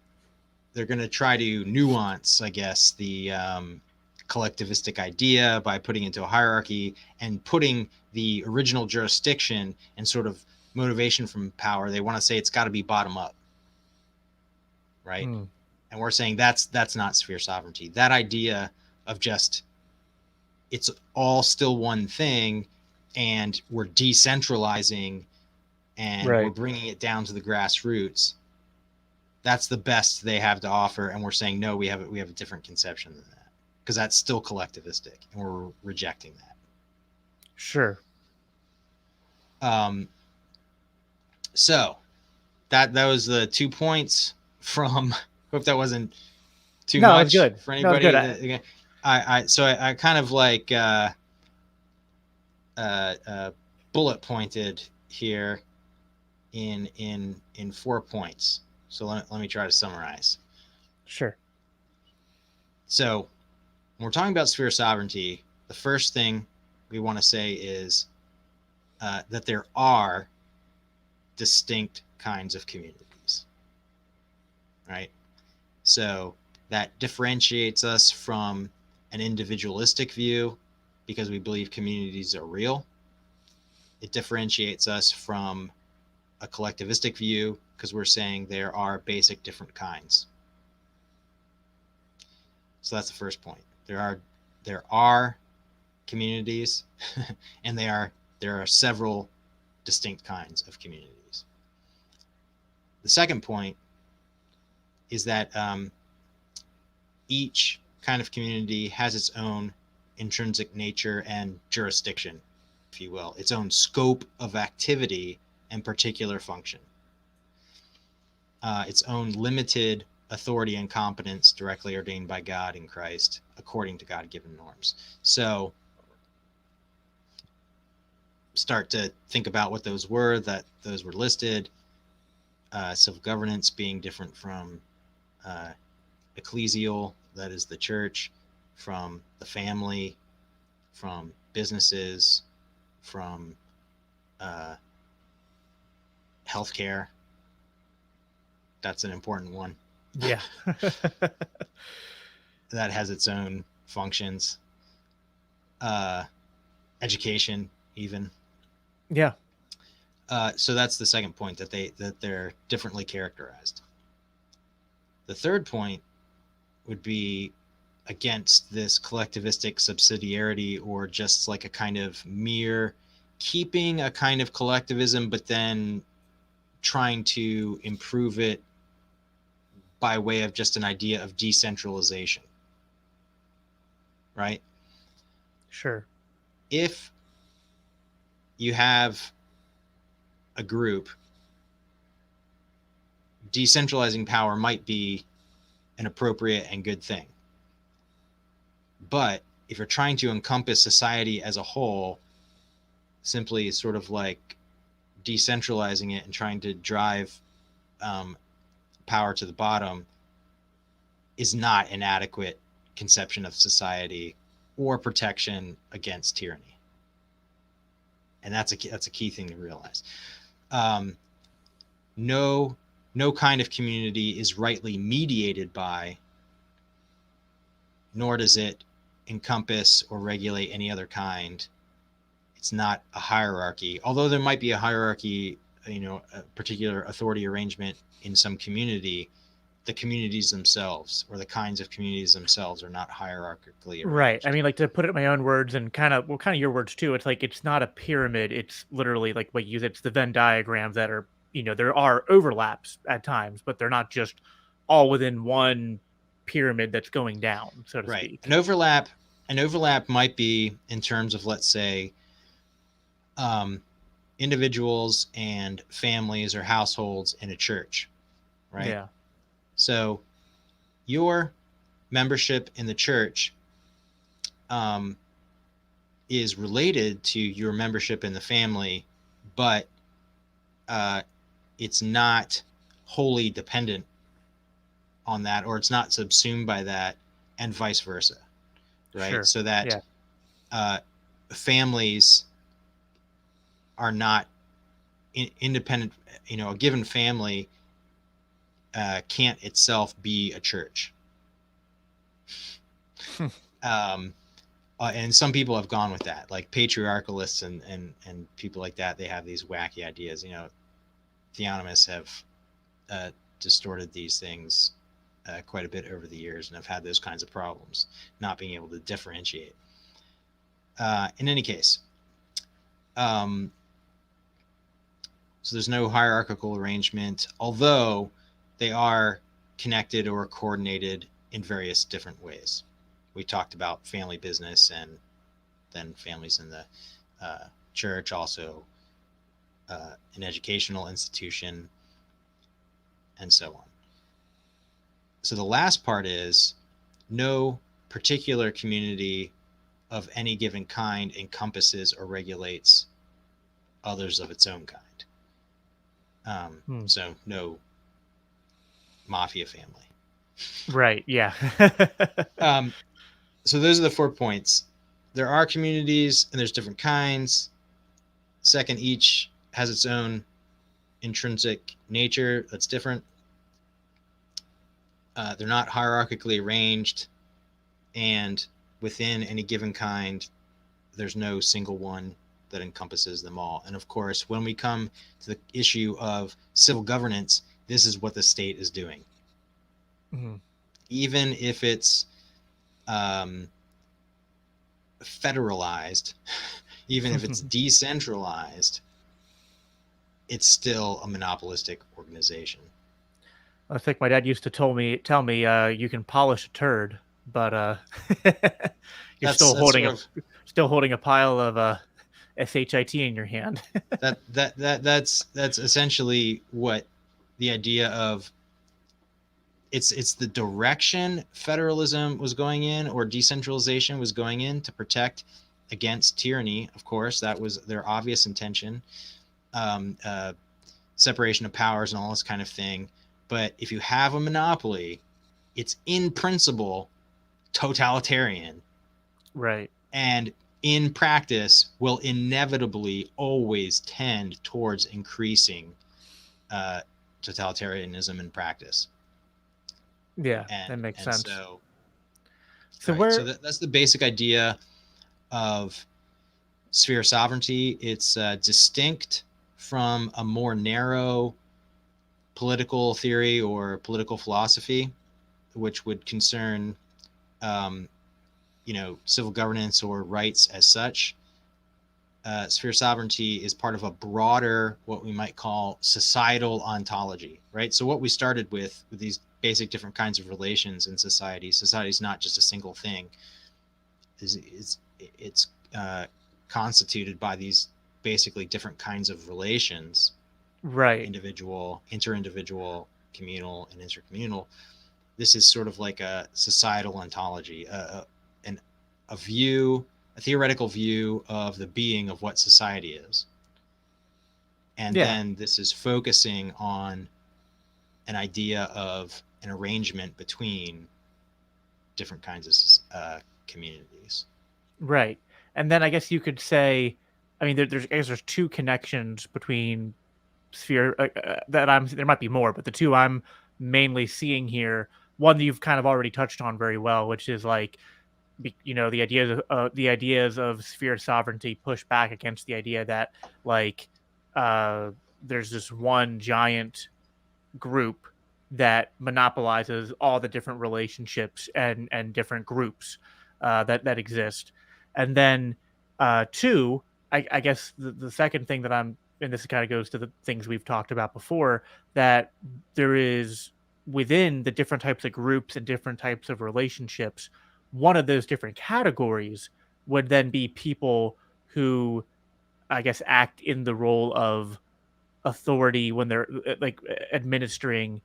they're going to try to nuance, I guess, the collectivistic idea by putting it into a hierarchy and putting the original jurisdiction and sort of motivation from power. They want to say it's got to be bottom up, right? And we're saying that's not sphere sovereignty. That idea of just, it's all still one thing, and we're decentralizing and we're bringing it down to the grassroots. That's the best they have to offer, and we're saying no, we have a different conception than that, because that's still collectivistic, and we're rejecting that. Sure. So that was the 2 points from. Hope that wasn't too much good. for anybody. No, it was good. I kind of like bullet pointed here in 4 points. So let me try to summarize. Sure. So when we're talking about sphere sovereignty, the first thing we want to say is that there are distinct kinds of communities, right? So that differentiates us from an individualistic view because we believe communities are real. It differentiates us from a collectivistic view because we're saying there are basic different kinds. So that's the first point. There are communities, and there are several distinct kinds of communities. The second point is that each kind of community has its own intrinsic nature and jurisdiction, if you will, its own scope of activity and particular function, its own limited authority and competence directly ordained by God in Christ according to God-given norms. So start to think about what those were, that those were listed. Civil governance being different from ecclesial, that is the church, from the family, from businesses, from healthcare. That's an important one. Yeah. That has its own functions. Education, even. Yeah. So that's the second point, that they're differently characterized. The third point would be against this collectivistic subsidiarity, or just like a kind of mere keeping a kind of collectivism, but then trying to improve it by way of just an idea of decentralization. Right? Sure. If you have a group, decentralizing power might be an appropriate and good thing. But if you're trying to encompass society as a whole, simply sort of like decentralizing it and trying to drive power to the bottom is not an adequate conception of society or protection against tyranny. And that's a key thing to realize. No kind of community is rightly mediated by, nor does it encompass or regulate any other kind. It's not a hierarchy, although there might be a hierarchy, a particular authority arrangement in some community. The communities themselves, or the kinds of communities themselves, are not hierarchically arranged. Right. I mean, like, to put it in my own words, and kind of your words too, it's like, it's not a pyramid. It's literally like what you use. It's the Venn diagrams that are, there are overlaps at times, but they're not just all within one pyramid that's going down, so to speak. An overlap might be in terms of, let's say, individuals and families or households in a church, right? Yeah. So your membership in the church is related to your membership in the family, but it's not wholly dependent on that, or it's not subsumed by that, and vice versa, right? Sure. So that families are not independent. A given family can't itself be a church. And some people have gone with that, like patriarchalists and people like that. They have these wacky ideas. Theonomists have distorted these things quite a bit over the years, and have had those kinds of problems, not being able to differentiate. In any case, so there's no hierarchical arrangement, although they are connected or coordinated in various different ways. We talked about family business, and then families in the church, also an educational institution, and so on. So the last part is, no particular community of any given kind encompasses or regulates others of its own kind. So no mafia family. Right. Yeah. So those are the 4 points. There are communities, and there's different kinds. Second, each has its own intrinsic nature that's different. They're not hierarchically arranged, and within any given kind, there's no single one that encompasses them all. And of course, when we come to the issue of civil governance, this is what the state is doing. Mm-hmm. Even if it's federalized, even if it's decentralized, it's still a monopolistic organization. I think my dad used to tell me, you can polish a turd, but you're That's still holding a pile of shit in your hand. that's essentially what the idea of it's the direction federalism was going in, or decentralization was going in, to protect against tyranny. Of course, that was their obvious intention. Separation of powers and all this kind of thing. But if you have a monopoly, it's in principle totalitarian. Right. And in practice will inevitably always tend towards increasing totalitarianism in practice. Yeah, that makes sense. So right, that's the basic idea of sphere sovereignty. It's distinct from a more narrow political theory or political philosophy, which would concern civil governance or rights as such. Sphere sovereignty is part of a broader, what we might call societal ontology, right? So what we started with these basic different kinds of relations in society is not just a single thing. It's constituted by these basically different kinds of relations, right? Individual, interindividual, communal, and intercommunal. This is sort of like a societal ontology, a theoretical view of the being of what society is. And then this is focusing on an idea of an arrangement between different kinds of communities. Right. And then I guess you could say, I mean, there's two connections between sphere there might be more, but the two I'm mainly seeing here, one that you've kind of already touched on very well, which is like, the ideas of sphere sovereignty push back against the idea that like there's this one giant group that monopolizes all the different relationships and different groups that exist. And then two, I guess the second thing that I'm, and this kind of goes to the things we've talked about before, that there is within the different types of groups and different types of relationships, one of those different categories would then be people who, I guess, act in the role of authority when they're like administering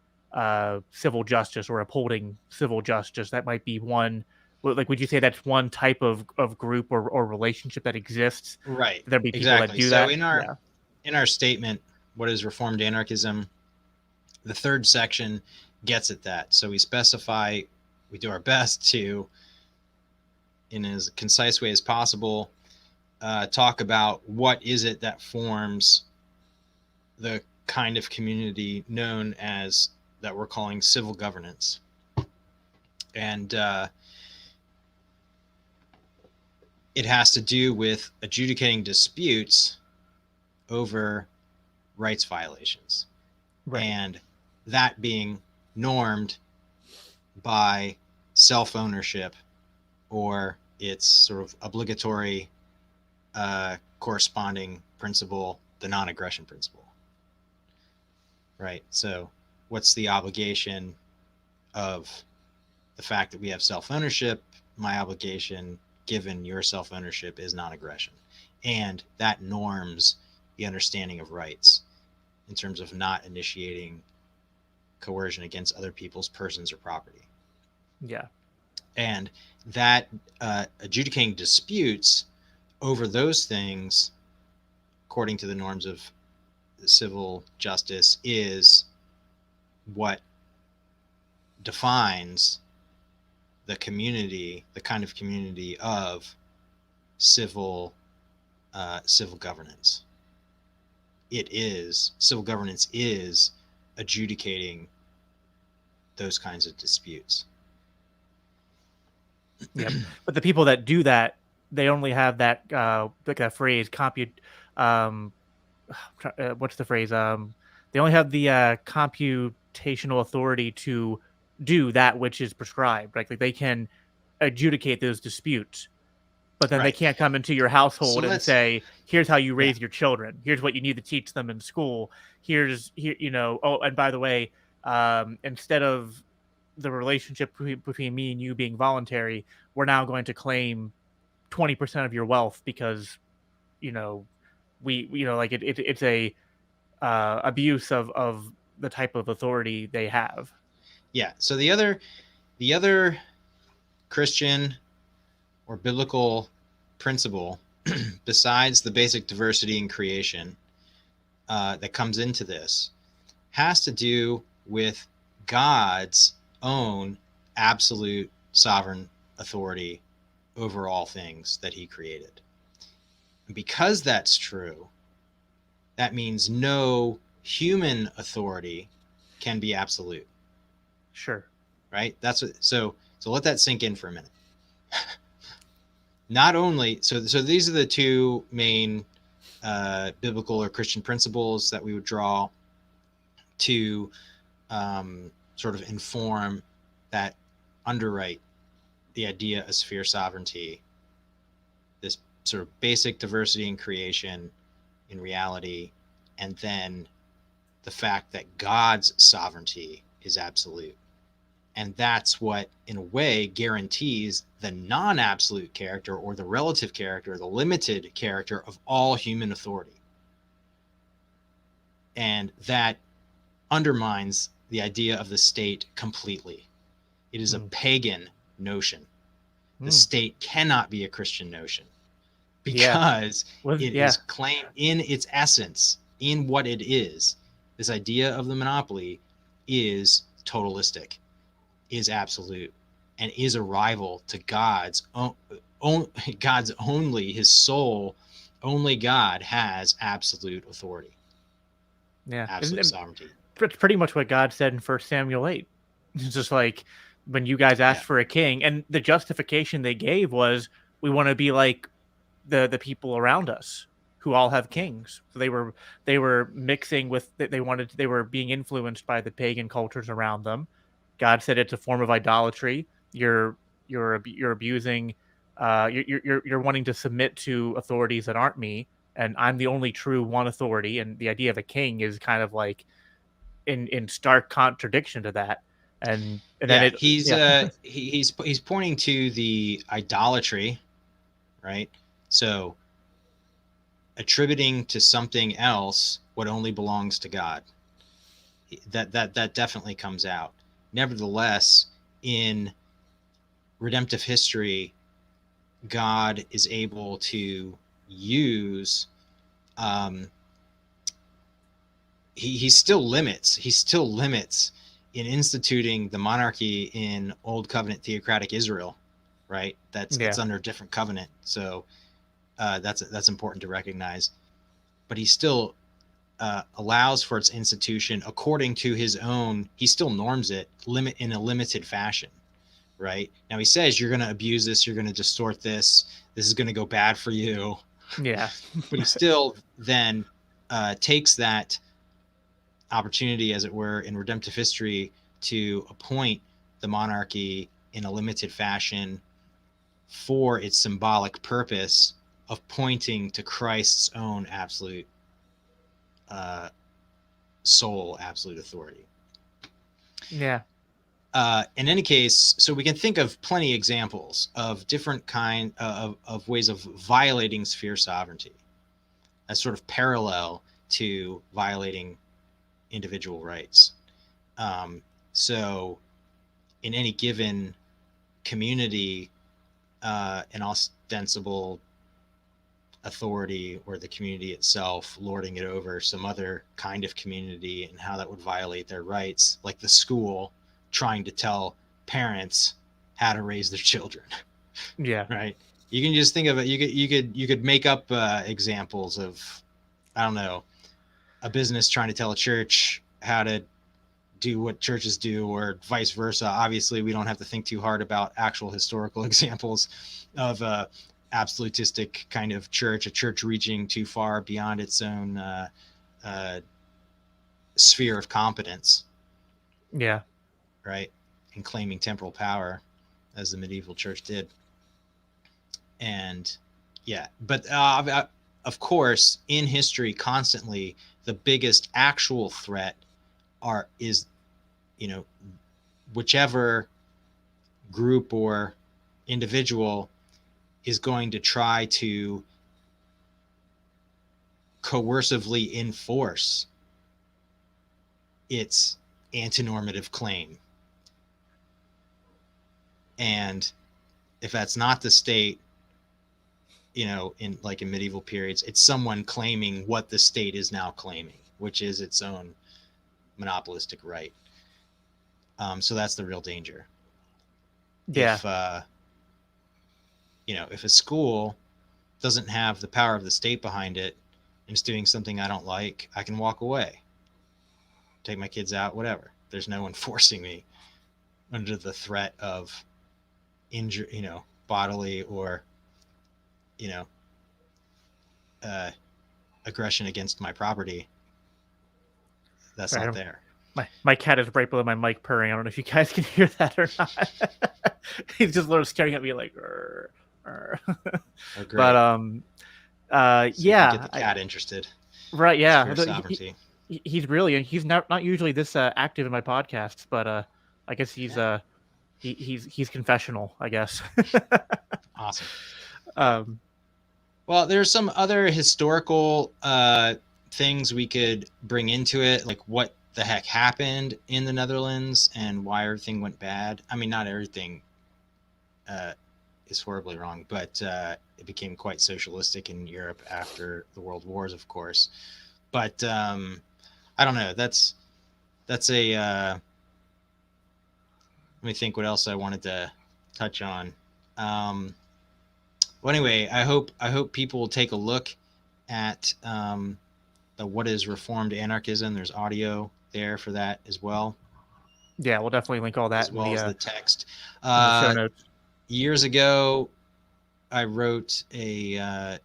civil justice or upholding civil justice. That might be one. Like, would you say that's one type of group or relationship that exists? Right. There'd be people Exactly. that do So that. in our statement, what is Reformed Anarchism? The third section gets at that. So we do our best to, in as concise way as possible, talk about what is it that forms the kind of community known as, that we're calling civil governance. And it has to do with adjudicating disputes over rights violations. Right. And that being normed by self-ownership, or its sort of obligatory corresponding principle, the non-aggression principle. Right. So what's the obligation of the fact that we have self-ownership? My obligation, given your self-ownership, is non-aggression. And that norms the understanding of rights in terms of not initiating coercion against other people's persons or property. Yeah. And that adjudicating disputes over those things, according to the norms of civil justice, is what defines the community, the kind of community of civil governance. Civil governance is adjudicating those kinds of disputes. Yep. But the people that do that they only have that like that phrase compute. Um, what's the phrase? They only have the computational authority to do that which is prescribed. Like they can adjudicate those disputes, but then they Right. can't come into your So household and let's, say, "Here's how you yeah, raise your children. Here's what you need to teach them in school. Here, you know. Oh, and by the way, instead of the relationship between me and you being voluntary, we're now going to claim 20% of your wealth because you know like it's a abuse of the type of authority they have. yeah. So the other Christian or biblical principle, besides the basic diversity in creation, that comes into this, has to do with God's own absolute sovereign authority over all things that he created. And because that's true, that means no human authority can be absolute, Sure. right? That's what, so let that sink in for a minute. Not only, so these are the two main biblical or Christian principles that we would draw to sort of inform that, underwrite the idea of sphere sovereignty, this sort of basic diversity in creation, in reality, and then the fact that God's sovereignty is absolute. And that's what, in a way, guarantees the non absolute character or the relative character, the limited character of all human authority. And that undermines the idea of the state completely. It is a pagan notion. The state cannot be a Christian notion because it is claimed in its essence, in what it is. This idea of the monopoly is totalistic, is absolute, and is a rival to God's only, his soul. Only God has absolute authority, absolute sovereignty. It's pretty much what God said in First Samuel 8. It's just like when you guys asked Yeah. for a king, and the justification they gave was we want to be like the people around us who all have kings. So they were mixing with they were being influenced by the pagan cultures around them. God said it's a form of idolatry. You're abusing. You're wanting to submit to authorities that aren't me, and I'm the only true one authority. And the idea of a king is kind of like in stark contradiction to that. And then Yeah, it he's pointing to the idolatry, right? So attributing to something else what only belongs to God. That definitely comes out. Nevertheless, in redemptive history, God is able to use he still limits in instituting the monarchy in Old Covenant theocratic Israel, right? It's under a different covenant, so that's important to recognize. But he still allows for its institution according to his own. He still norms it in a limited fashion, right? Now he says you're going to abuse this, you're going to distort this. This is going to go bad for you. Yeah. But he still then takes that opportunity, as it were, in redemptive history to appoint the monarchy in a limited fashion for its symbolic purpose of pointing to Christ's own absolute sole absolute authority. Yeah. In any case, so we can think of plenty of examples of different kind of ways of violating sphere sovereignty. That's sort of parallel to violating individual rights. So in any given community, an ostensible authority or the community itself lording it over some other kind of community, and how that would violate their rights, like the school trying to tell parents how to raise their children. Yeah. Right. You can just think of it. You could make up examples of, I don't know, a business trying to tell a church how to do what churches do, or vice versa. Obviously, we don't have to think too hard about actual historical examples of absolutistic kind of church, a church reaching too far beyond its own sphere of competence. Yeah. Right. And claiming temporal power as the medieval church did. And yeah, but of course, in history, constantly the biggest actual threat is, whichever group or individual is going to try to coercively enforce its antinormative claim. And if that's not the state, in medieval periods, it's someone claiming what the state is now claiming, which is its own monopolistic right. So that's the real danger. Yeah. If a school doesn't have the power of the state behind it and it's doing something I don't like, I can walk away, take my kids out, whatever. There's no one forcing me under the threat of injury, bodily or, aggression against my property. That's Right. not there. My cat is right below my mic purring. I don't know if you guys can hear that or not. He's just literally staring at me like, "Arr, arr." Oh, great. But So yeah, get the cat interested. right? Yeah, Sphere sovereignty. he's really, he's not usually this active in my podcasts, but I guess he's he's confessional, I guess. Awesome. Well, there's some other historical things we could bring into it, like what the heck happened in the Netherlands and why everything went bad. I mean, not everything is horribly wrong, but it became quite socialistic in Europe after the World Wars, of course. But I don't know. That's a. Let me think what else I wanted to touch on. Well, anyway, I hope people will take a look at the What is Reformed Anarchism. There's audio there for that as well. Yeah, we'll definitely link all that as well as the text. In the show notes. Years ago, I wrote a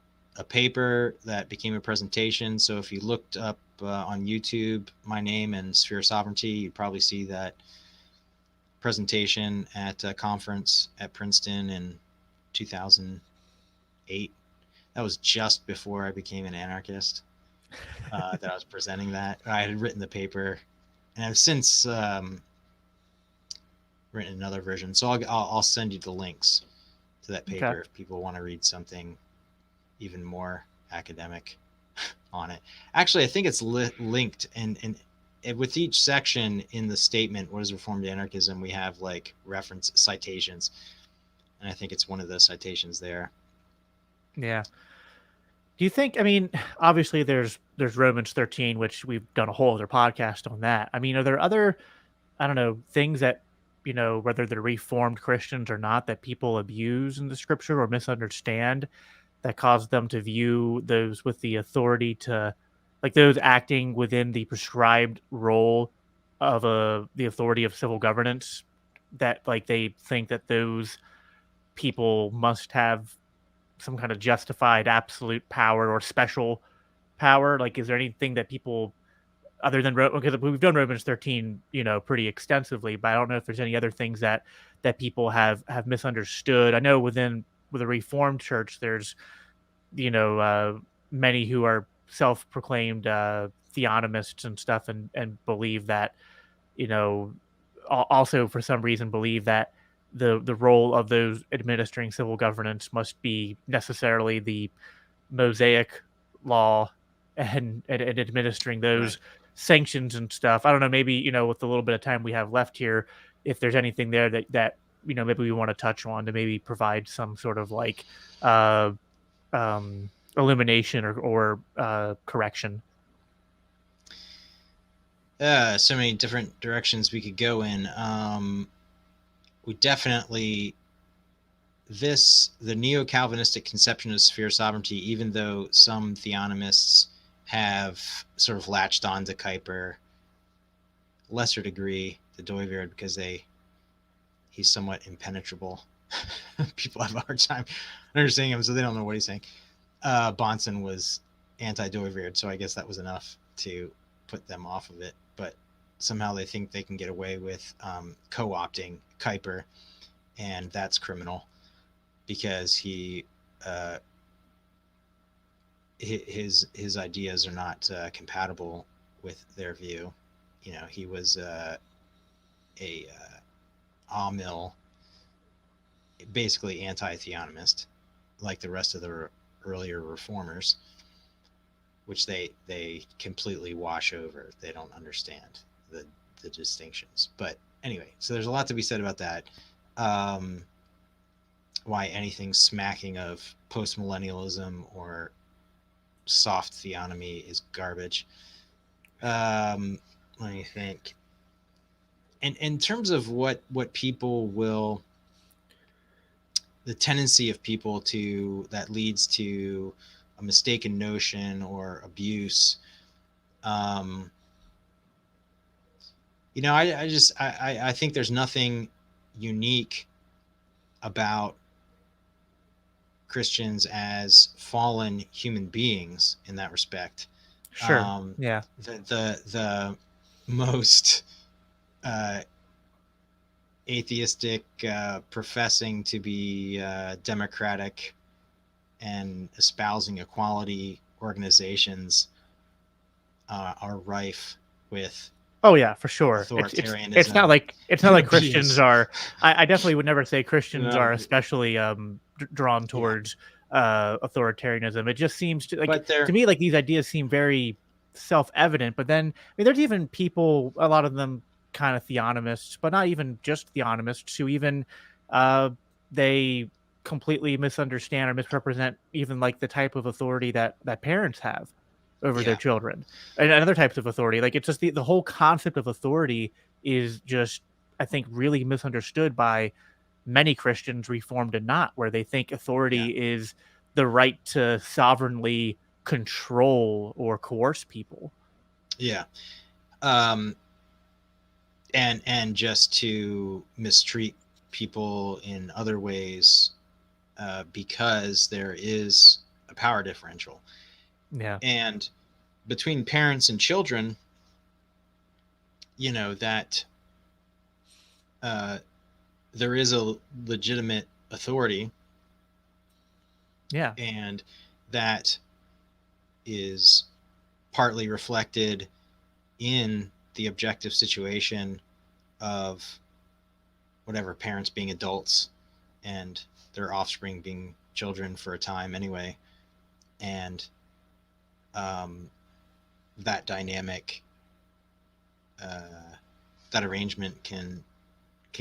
paper that became a presentation. So if you looked up on YouTube my name and Sphere Sovereignty, you'd probably see that presentation at a conference at Princeton in 2008. That was just before I became an anarchist that I was presenting that. I had written the paper, and I've since written another version. So I'll send you the links to that paper if people want to read something even more academic on it. Actually, I think it's linked, and with each section in the statement, What is Reformed Anarchism, we have like reference citations, and I think it's one of the citations there. Yeah. Do you think, I mean, obviously there's Romans 13, which we've done a whole other podcast on that. I mean, are there other, I don't know, things that, whether they're Reformed Christians or not, that people abuse in the scripture or misunderstand that cause them to view those with the authority to, like those acting within the prescribed role of the authority of civil governance, that like they think that those people must have some kind of justified absolute power or special power? Like, is there anything that people other than because we've done Romans 13, pretty extensively, but I don't know if there's any other things that people have misunderstood. I know with the Reformed Church, there's many who are self-proclaimed theonomists and stuff, and believe that also for some reason believe that the role of those administering civil governance must be necessarily the Mosaic law and administering those sanctions and stuff. I don't know, maybe, with the little bit of time we have left here, if there's anything there that maybe we want to touch on to maybe provide some sort of like illumination or correction. So many different directions we could go in. We definitely, the Neo-Calvinistic conception of sphere sovereignty, even though some theonomists have sort of latched on to Kuyper, lesser degree, to Dooyeweerd, because he's somewhat impenetrable people have a hard time understanding him, so they don't know what he's saying. Bahnsen was anti-Dooyeweerd, so I guess that was enough to put them off of it. But somehow they think they can get away with co-opting Kuiper, and that's criminal because his ideas are not compatible with their view. You know, he was a Amil, basically anti-theonomist, like the rest of the earlier reformers, which they completely wash over. They don't understand the distinctions. But anyway, so there's a lot to be said about that. Why anything smacking of post-millennialism or soft theonomy is garbage. Let me think. And in terms of what people will, the tendency of people to that leads to a mistaken notion or abuse. You know, I think there's nothing unique about Christians as fallen human beings in that respect. Sure. Yeah. The most atheistic, professing to be democratic and espousing equality organizations are rife with Oh yeah, for sure. authoritarianism. It's not like abuse. Christians are. I definitely would never say Christians No. are especially drawn towards authoritarianism. It just seems to me like these ideas seem very self-evident. But then, I mean, there's even people, a lot of them kind of theonomists, but not even just theonomists, who even they completely misunderstand or misrepresent even like the type of authority that parents have over their children and other types of authority. Like, it's just the whole concept of authority is just, I think, really misunderstood by many Christians, Reformed and not, where they think authority is the right to sovereignly control or coerce people. Yeah. And just to mistreat people in other ways because there is a power differential. Yeah. And between parents and children, you know, that there is a legitimate authority. Yeah. And that is partly reflected in the objective situation of whatever, parents being adults and their offspring being children for a time anyway. And that dynamic, that arrangement can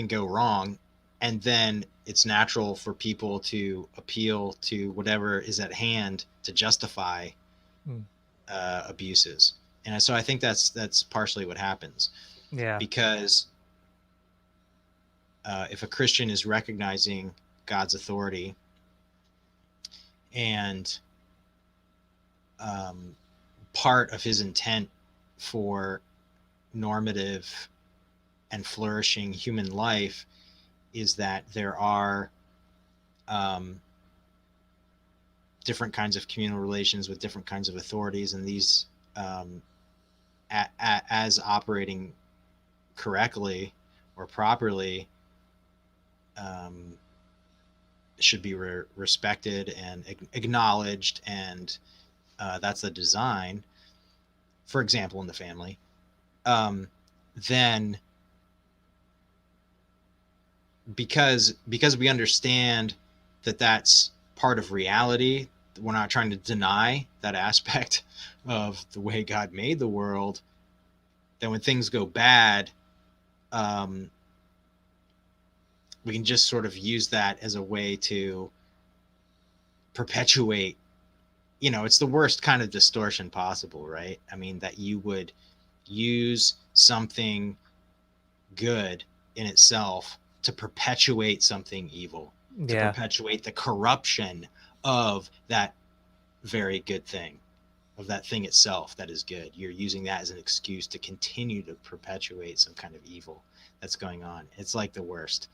go wrong, and then it's natural for people to appeal to whatever is at hand to justify abuses. And so I think that's partially what happens. Yeah. Because if a Christian is recognizing God's authority and part of his intent for normative and flourishing human life is that there are different kinds of communal relations with different kinds of authorities, and these as operating correctly or properly should be respected and acknowledged, and that's the design, for example, in the family, then because we understand that that's part of reality, we're not trying to deny that aspect of the way God made the world, then when things go bad, we can just sort of use that as a way to perpetuate, you know, it's the worst kind of distortion possible, right? I mean, that you would use something good in itself to perpetuate something evil, to perpetuate the corruption of that very good thing, of that thing itself that is good. You're using that as an excuse to continue to perpetuate some kind of evil that's going on. It's like the worst.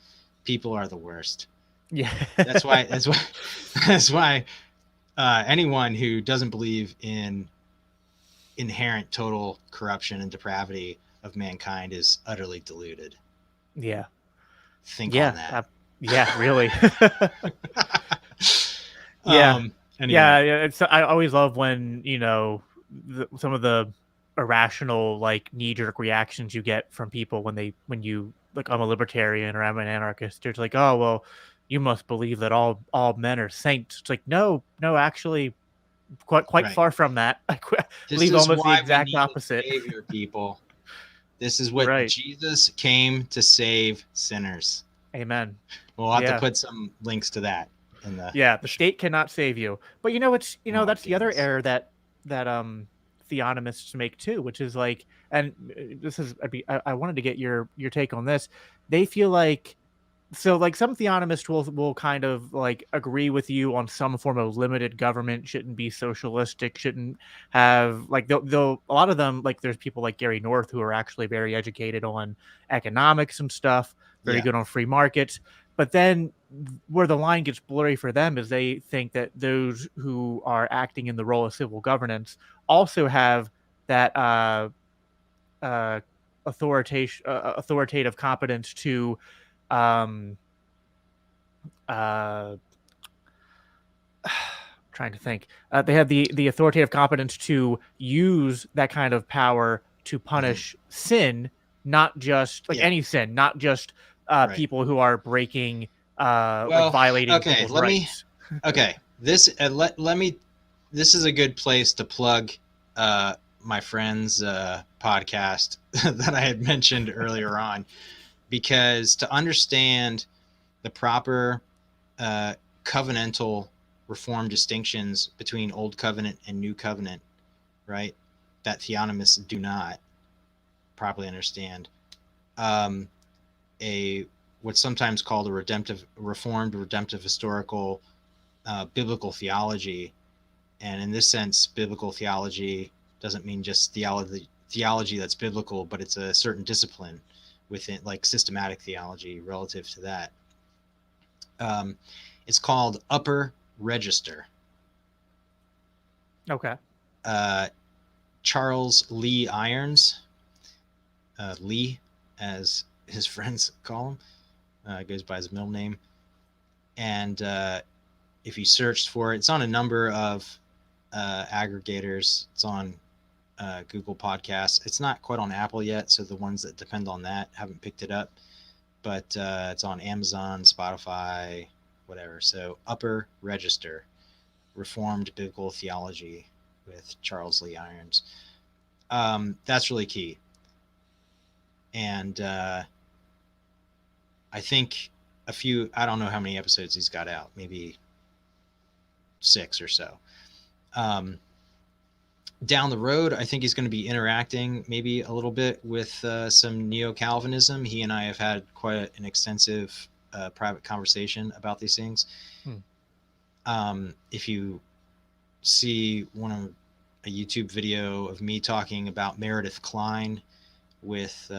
People are the worst. Yeah. That's why. That's why. Anyone who doesn't believe in inherent total corruption and depravity of mankind is utterly deluded. Yeah. Think on Yeah. that. Yeah. Really. Yeah. um. Yeah. Anyway. It's, I always love when, some of the irrational, like knee jerk reactions you get from people when you like, I'm a libertarian or I'm an anarchist. It's like, oh, well, you must believe that all men are saints. It's like, no, no, actually, quite Right. far from that. I This believe is almost the why we exact need a opposite. savior, people. This is what Right. Jesus came to save sinners. Amen. We'll have to Yeah. put some links to that in the. Yeah, the state cannot save you. But Oh that's the other goodness. error that theonomists make too, which is like, and this is I wanted to get your take on this. They feel like, so like some theonomists will kind of like agree with you on some form of limited government shouldn't be socialistic, shouldn't have like they'll a lot of them, like there's people like Gary North who are actually very educated on economics and stuff, very Yeah. good on free markets. But then where the line gets blurry for them is they think that those who are acting in the role of civil governance also have that uh authoritative competence to um uh trying to think. They have the authoritative competence to use that kind of power to Mhm. punish sin, not just like Yeah. any sin, not just Right. people who are breaking, like Well, violating okay. people's rights. Okay. This let me. This is a good place to plug my friend's podcast that I had mentioned earlier on, because to understand the proper covenantal reform distinctions between Old Covenant and New Covenant, right? That theonomists do not properly understand. Um, a What's sometimes called a reformed redemptive historical biblical theology, and in this sense, biblical theology doesn't mean just theology that's biblical, but it's a certain discipline within, like systematic theology relative to that. Um, it's called Upper Register. Okay. Uh, Charles Lee Irons, Lee, as his friends call him, goes by his middle name. And if you searched for it, it's on a number of aggregators. It's on Google Podcasts. It's not quite on Apple yet, so the ones that depend on that haven't picked it up. But it's on Amazon, Spotify, whatever. So Upper Register, Reformed Biblical Theology with Charles Lee Irons. That's really key. And I think I don't know how many episodes he's got out, maybe 6 or so. Down the road, I think he's going to be interacting maybe a little bit with some Neo-Calvinism. He and I have had quite an extensive private conversation about these things. If you see a YouTube video of me talking about Meredith Kline with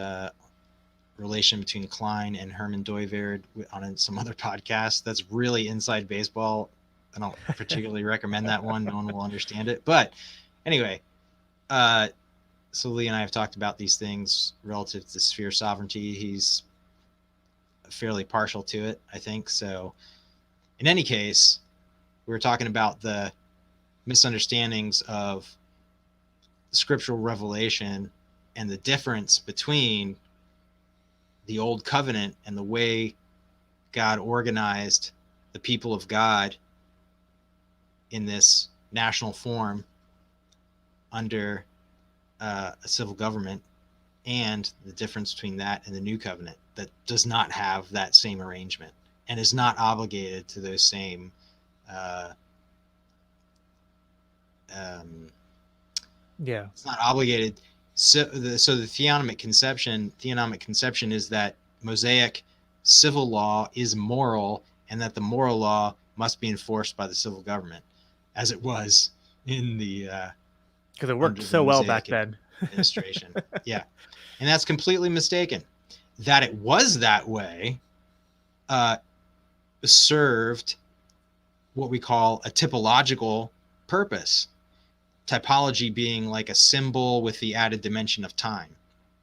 relation between Klein and Herman Dooyeweerd on some other podcast, that's really inside baseball. I don't particularly recommend that one. No one will understand it. But anyway, so Lee and I have talked about these things relative to sphere sovereignty. He's fairly partial to it, I think. So in any case, we were talking about the misunderstandings of scriptural revelation and the difference between the Old Covenant and the way God organized the people of God in this national form under a civil government, and the difference between that and the New Covenant that does not have that same arrangement and is not obligated to those same it's not obligated. So the theonomic conception is that Mosaic civil law is moral, and that the moral law must be enforced by the civil government, as it was in the because it worked so well back then. administration. Yeah, and that's completely mistaken. That it was that way served what we call a typological purpose. Typology being like a symbol with the added dimension of time.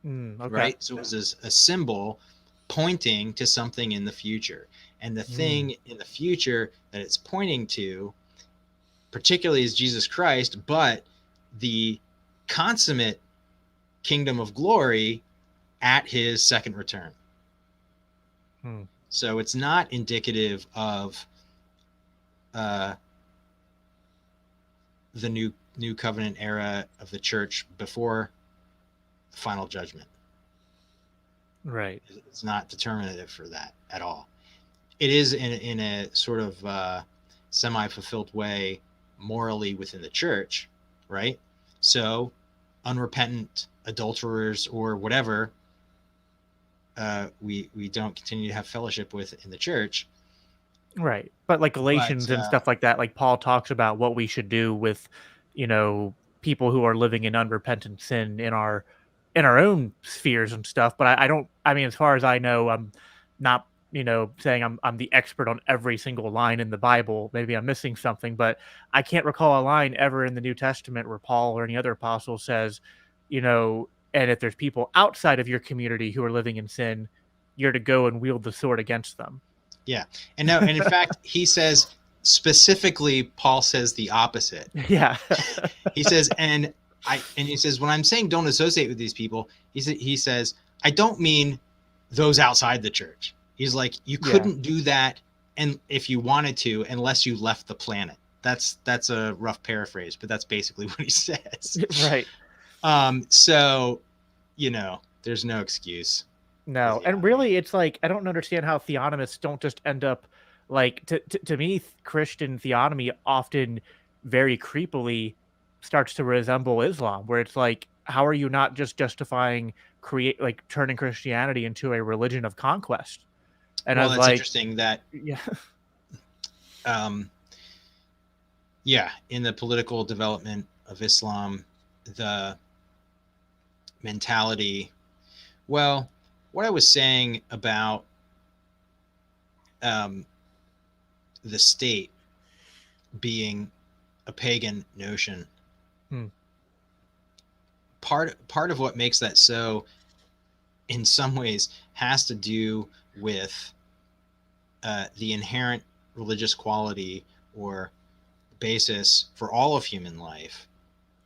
Okay. Right? So it was a symbol pointing to something in the future. And the thing in the future that it's pointing to, particularly, is Jesus Christ, but the consummate kingdom of glory at his second return. So it's not indicative of the new covenant era of the church before the final judgment. Right. It's not determinative for that at all. It is in a sort of semi-fulfilled way morally within the church, right? So unrepentant adulterers or whatever, we don't continue to have fellowship with in the church. Right. But like Galatians and stuff like that, like Paul talks about what we should do with, people who are living in unrepentant sin in our own spheres and stuff. But I mean, as far as I know, I'm not, saying I'm the expert on every single line in the Bible. Maybe I'm missing something, but I can't recall a line ever in the New Testament where Paul or any other apostle says, and if there's people outside of your community who are living in sin, you're to go and wield the sword against them. Yeah. And in fact, he says specifically, Paul says the opposite. Yeah. He says, and he says, when I'm saying don't associate with these people, he says, I don't mean those outside the church. He's like, you couldn't do that, and if you wanted to, unless you left the planet. That's a rough paraphrase, but that's basically what he says. Right. So, there's no excuse. No, and really, it's like I don't understand how theonomists don't just end up like to me, Christian theonomy often very creepily starts to resemble Islam, where it's like, how are you not just justifying turning Christianity into a religion of conquest? And well, I was that's interesting that in the political development of Islam, the mentality, well, what I was saying about the state being a pagan notion, part of what makes that so, in some ways, has to do with the inherent religious quality or basis for all of human life,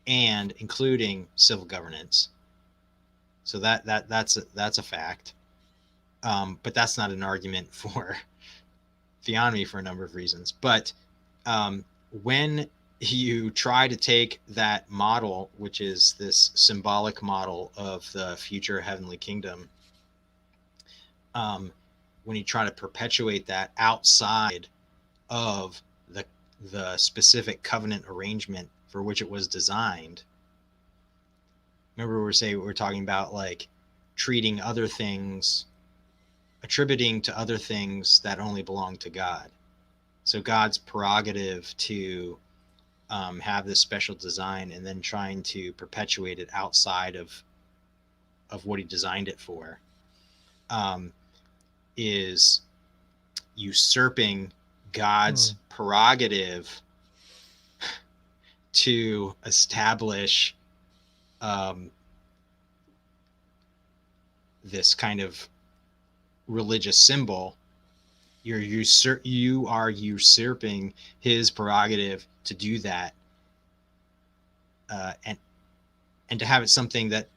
and including civil governance. So that's a fact, but that's not an argument for theonomy for a number of reasons. But when you try to take that model, which is this symbolic model of the future heavenly kingdom, when you try to perpetuate that outside of the specific covenant arrangement for which it was designed. Remember, we're talking about like treating other things, attributing to other things that only belong to God. So God's prerogative to have this special design, and then trying to perpetuate it outside of what he designed it for, is usurping God's prerogative to establish this kind of religious symbol. You are usurping his prerogative to do that, and to have it something that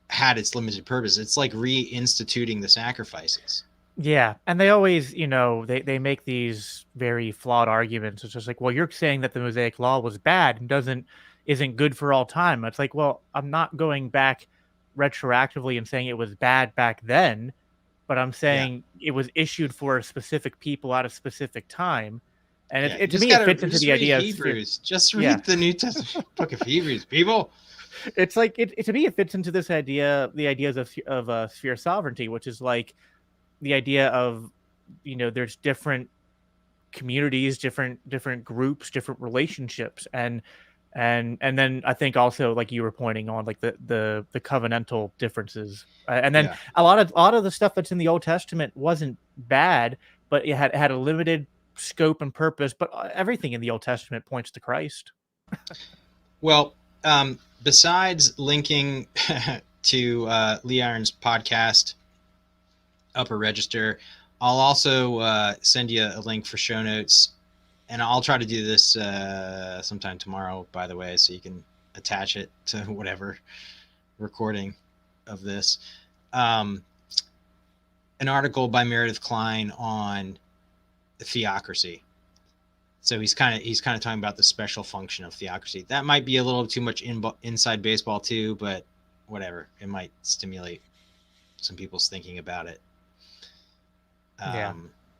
had its limited purpose. It's like reinstituting the sacrifices. Yeah, and they always, they make these very flawed arguments. It's just like, well, you're saying that the Mosaic Law was bad and isn't good for all time. It's like, well, I'm not going back retroactively and saying it was bad back then, but I'm saying it was issued for a specific people at a specific time. And to me, it fits into the idea of Hebrews. Just read the New Testament book of Hebrews, people. It's like to me, it fits into this idea, the ideas of sphere sovereignty, which is like the idea of, there's different communities, different groups, different relationships, and then I think also, like you were pointing on, like the covenantal differences, and then a lot of the stuff that's in the Old Testament wasn't bad, but it had a limited scope and purpose. But everything in the Old Testament points to Christ. Well, besides linking to Lee Iron's podcast, Upper Register, I'll also send you a link for show notes, and I'll try to do this sometime tomorrow, by the way, so you can attach it to whatever recording of this. An article by Meredith Kline on theocracy. So he's kind of talking about the special function of theocracy. That might be a little too much inside baseball too, but whatever. It might stimulate some people's thinking about it.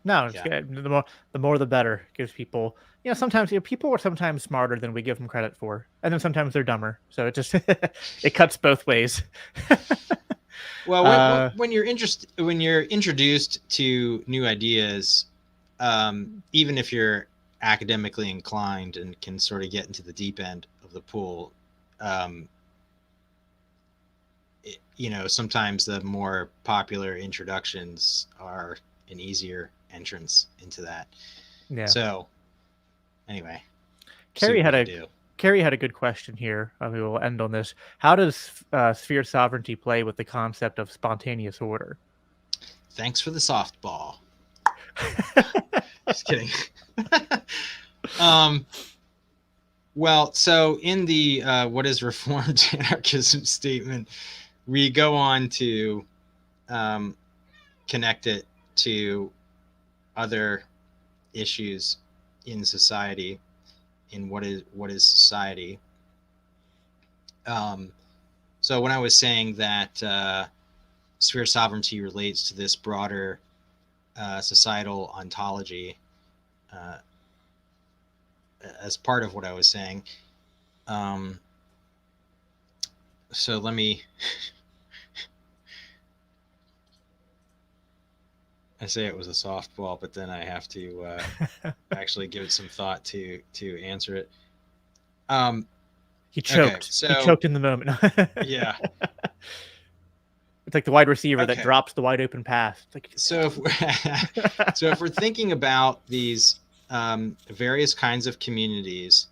No, it's good. The more the better. Gives people, sometimes people are sometimes smarter than we give them credit for, and then sometimes they're dumber. So it just it cuts both ways. Well, when you're introduced to new ideas, even if you're academically inclined and can sort of get into the deep end of the pool, sometimes the more popular introductions are an easier entrance into that. Yeah. So anyway, Carrie had a good question here. We will end on this. How does sphere sovereignty play with the concept of spontaneous order? Thanks for the softball. Just kidding. Well, so in the what is Reformed Anarchism statement, we go on to connect it to other issues in society, in what is society. So when I was saying that sphere sovereignty relates to this broader societal ontology, as part of what I was saying, so let me I say it was a softball, but then I have to actually give it some thought to answer it. He choked. Okay, so, he choked in the moment. Yeah. It's like the wide receiver that drops the wide open pass. It's like, so if we're thinking about these various kinds of communities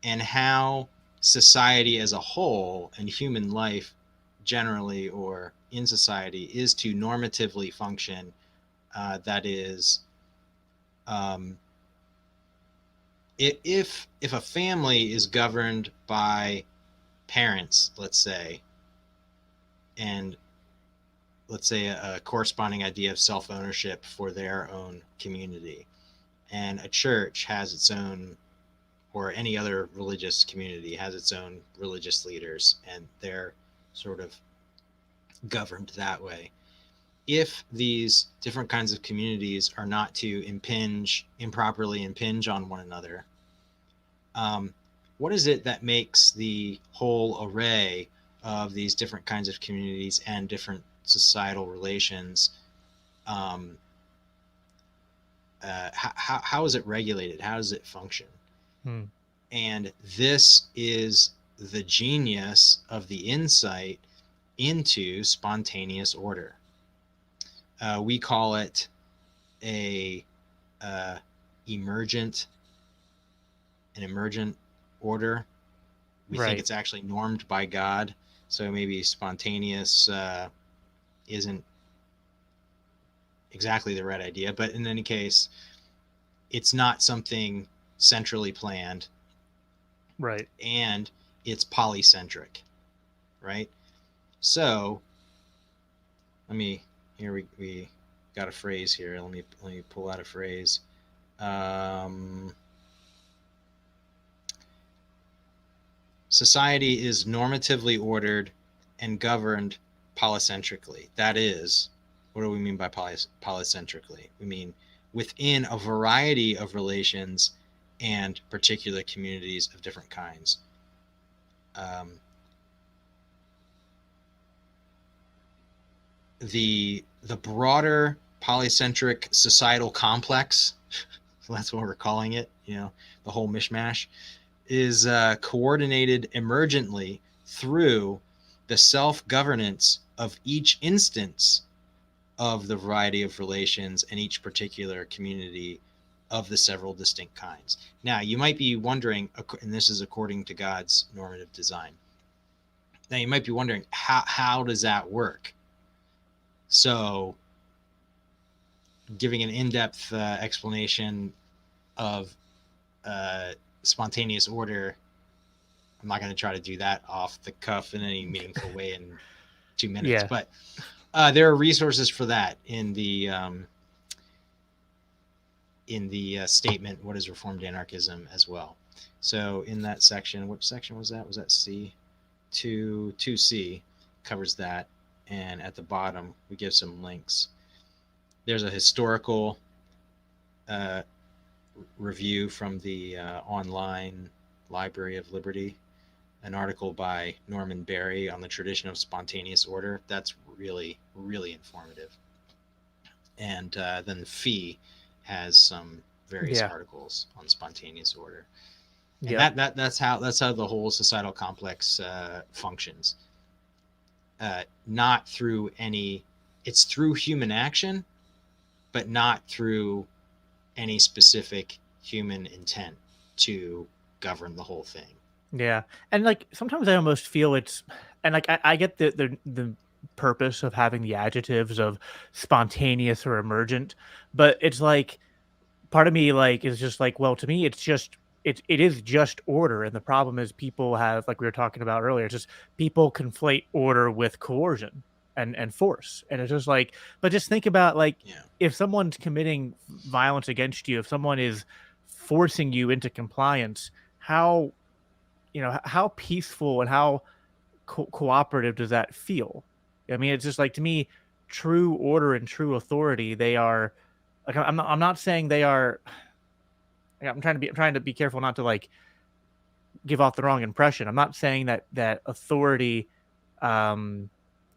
and how society as a whole and human life generally or in society is to normatively function, that is, if a family is governed by parents, let's say, and let's say a corresponding idea of self-ownership for their own community, and a church has its own, or any other religious community has its own religious leaders, and they're sort of governed that way. If these different kinds of communities are not to improperly impinge on one another, what is it that makes the whole array of these different kinds of communities and different societal relations, how is it regulated? How does it function? And this is the genius of the insight into spontaneous order. We call it an emergent order. We think it's actually normed by God. So maybe spontaneous isn't exactly the right idea, but in any case, it's not something centrally planned. Right. And it's polycentric. Right. So we got a phrase here. Let me pull out a phrase. Society is normatively ordered and governed polycentrically. That is, what do we mean by polycentrically? We mean within a variety of relations and particular communities of different kinds. The broader polycentric societal complex, so that's what we're calling it, the whole mishmash, is coordinated emergently through the self-governance of each instance of the variety of relations in each particular community of the several distinct kinds. Now, you might be wondering, and this is according to God's normative design. Now, you might be wondering, how does that work? So, giving an in-depth explanation of spontaneous order, I'm not going to try to do that off the cuff in any meaningful way in 2 minutes, but there are resources for that in the statement, What is Reformed Anarchism, as well. So in that section, which section was that? Was that C? 2C covers that. And at the bottom, we give some links. There's a historical review from the online Library of Liberty, an article by Norman Berry on the tradition of spontaneous order. That's really, really informative. And then Fee has some various articles on spontaneous order. And that's how the whole societal complex functions. Not through it's through human action, but not through any specific human intent to govern the whole thing. Yeah. And like sometimes I almost feel it's, and like I get the purpose of having the adjectives of spontaneous or emergent, but it's like part of me like is just like, well, to me it is just order, and the problem is people have, like we were talking about earlier, just people conflate order with coercion and force, and it's just like, but just think about like if someone's committing violence against you, if someone is forcing you into compliance, how how peaceful and how cooperative does that feel? I mean, it's just like, to me, true order and true authority, they are like, I'm not saying they are, I'm trying to be careful not to like give off the wrong impression. I'm not saying that authority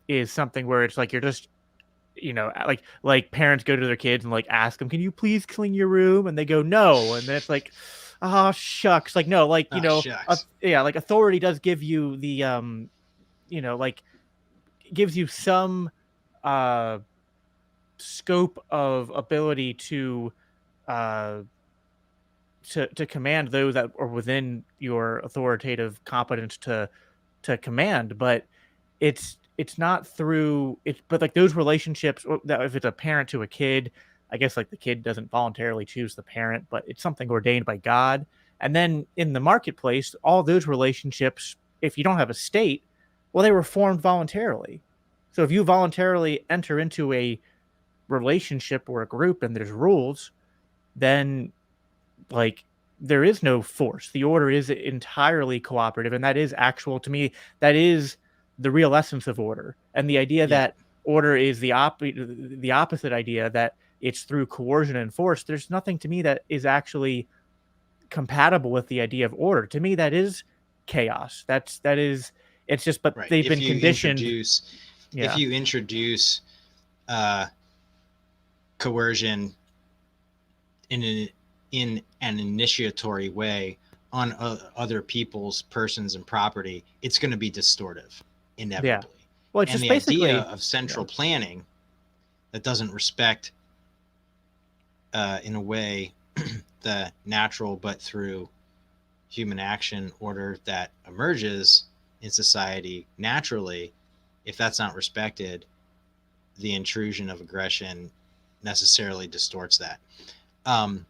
is something where it's like you're just, like parents go to their kids and like ask them, can you please clean your room? And they go, no. And then it's like, oh, shucks. Like, no, like, like authority does give you the, like gives you some scope of ability to command those that are within your authoritative competence to command, but it's not through it. But like those relationships, that if it's a parent to a kid, I guess like the kid doesn't voluntarily choose the parent, but it's something ordained by God. And then in the marketplace, all those relationships, if you don't have a state, well, they were formed voluntarily. So if you voluntarily enter into a relationship or a group and there's rules, then like there is no force. The order is entirely cooperative, and that is actual, to me, that is the real essence of order. And the idea that order is the opposite idea, that it's through coercion and force, there's nothing to me that is actually compatible with the idea of order. To me, that is chaos. It's just, but they've been conditioned. If you introduce coercion in an initiatory way on other people's persons and property, it's going to be distortive, inevitably. Well, it's and just the basically idea of central planning that doesn't respect, in a way, the natural but through human action order that emerges in society naturally, if that's not respected, the intrusion of aggression necessarily distorts that. And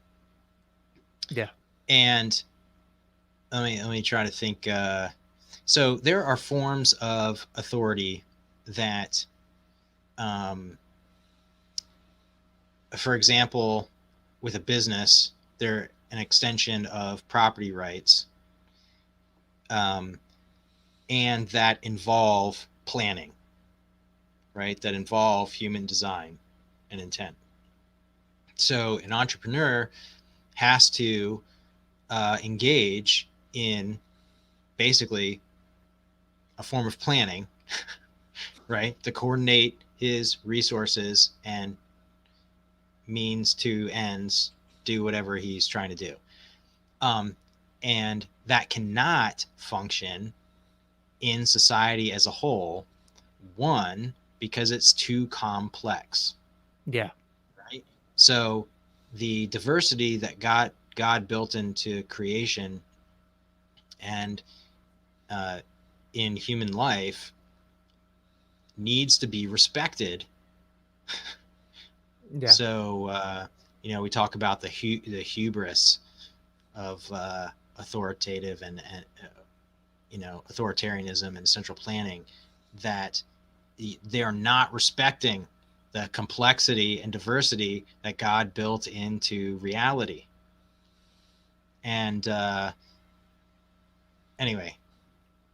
let me try to think. So there are forms of authority that, for example, with a business, they're an extension of property rights, and that involve planning, right? That involve human design and intent. So an entrepreneur has to engage in basically a form of planning, right? To coordinate his resources and means to ends, do whatever he's trying to do. And that cannot function in society as a whole. One, because it's too complex. Yeah. right? So the diversity that God built into creation and in human life needs to be respected. Yeah. So we talk about the hubris of authoritative and authoritarianism and central planning, that they are not respecting the complexity and diversity that God built into reality. And anyway,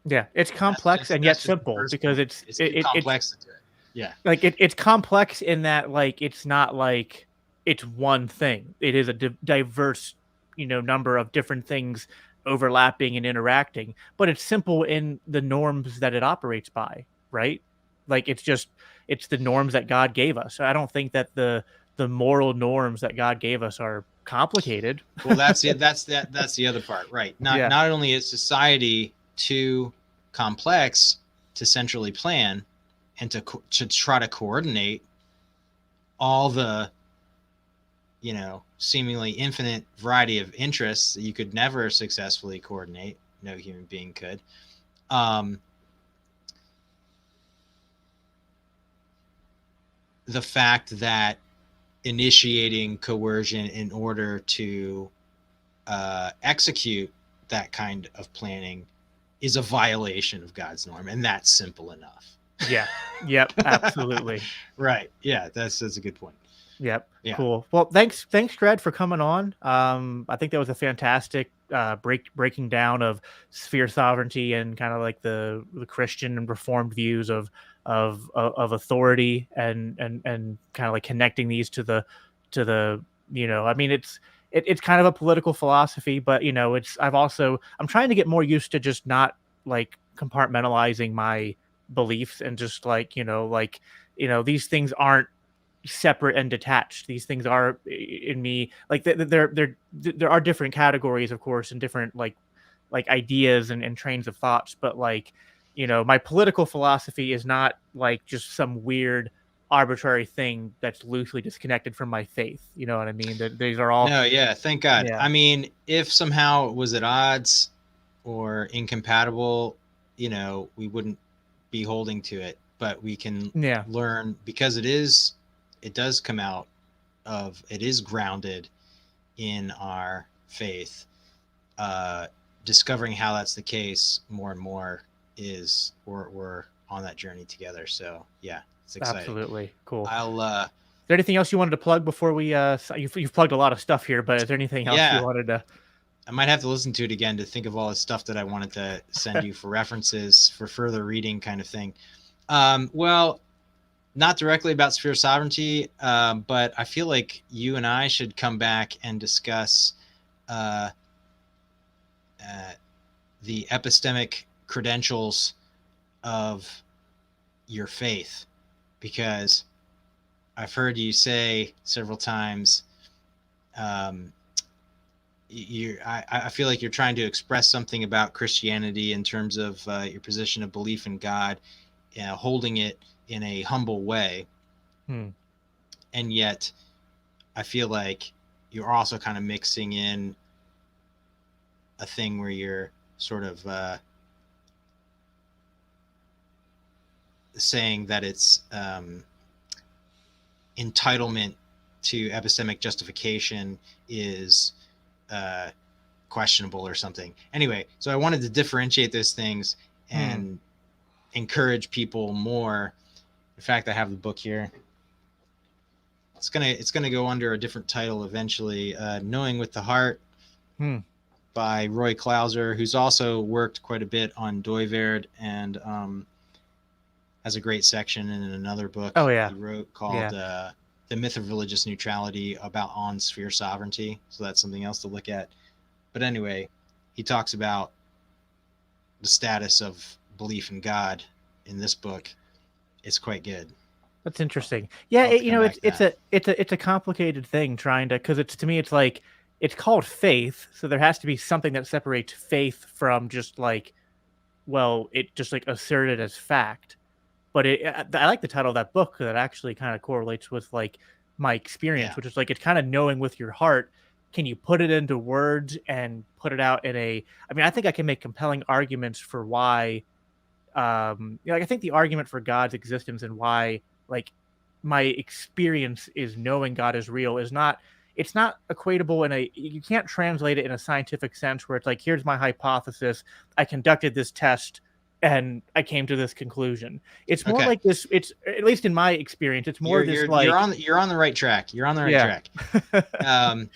Yeah. It's complex and yet that's just the simple first because point. It's too it's complex to do it. Yeah. like it's complex in that like it's not like it's one thing. It is a diverse, number of different things overlapping and interacting, but it's simple in the norms that it operates by, right? Like it's the norms that God gave us. So I don't think that the moral norms that God gave us are complicated. Well, that's it. That's the other part, right? Not Yeah. not only is society too complex to centrally plan and to try to coordinate all the seemingly infinite variety of interests that you could never successfully coordinate. No human being could. Um, the fact that initiating coercion in order to execute that kind of planning is a violation of God's norm, and that's simple enough. Yeah. Yep. Absolutely. Right. Yeah, that's a good point. Yep. Yeah. Cool. Well, thanks, Dred, for coming on. I think that was a fantastic breaking down of sphere sovereignty and kind of like the Christian and Reformed views of authority and kind of like connecting these to the I mean it's kind of a political philosophy, but I'm trying to get more used to just not like compartmentalizing my beliefs and just these things aren't separate and detached. These things are in me like there are different categories, of course, and different like ideas and trains of thoughts. But my political philosophy is not like just some weird arbitrary thing that's loosely disconnected from my faith. You know what I mean? That these are all No, yeah, thank God. yeah I mean, if somehow it was at odds or incompatible, we wouldn't be holding to it, but we can yeah learn because it does come out of, it is grounded in our faith. Discovering how that's the case more and more is we're on that journey together. So yeah, it's exciting. absolutely cool. I'll Is there anything else you wanted to plug before we you've plugged a lot of stuff here, but is there anything else you yeah, wanted to I might have to listen to it again to think of all the stuff that I wanted to send you for references for further reading, kind of thing. Well, not directly about sphere sovereignty, but I feel like you and I should come back and discuss uh, the epistemic credentials of your faith, because I've heard you say several times, I feel like you're trying to express something about Christianity in terms of your position of belief in God, holding it in a humble way. Hmm. And yet I feel like you're also kind of mixing in a thing where you're sort of saying that it's entitlement to epistemic justification is questionable or something. Anyway, so I wanted to differentiate those things and encourage people more. In fact, I have the book here. It's gonna go under a different title eventually. Knowing with the Heart by Roy Clauser, who's also worked quite a bit on Doiverd and has a great section in another book he wrote called The Myth of Religious Neutrality about on sphere sovereignty. So that's something else to look at. But anyway, he talks about the status of belief in God in this book. It's quite good. That's interesting. Yeah, it's a complicated thing trying to because to me it's like it's called faith, so there has to be something that separates faith from just like it just like asserted as fact. But I like the title of that book because it actually kind of correlates with like my experience, Yeah. which is like, it's kind of knowing with your heart, can you put it into words and put it out in a, I mean, I think I can make compelling arguments for why, like, I think the argument for God's existence and why, like, my experience is knowing God is real is not, it's not equatable in a, you can't translate it in a scientific sense where it's like, here's my hypothesis, I conducted this test and I came to this conclusion. It's more Okay. like this, it's, at least in my experience, it's more this You're like, you're on the right track. You're on the right yeah. track.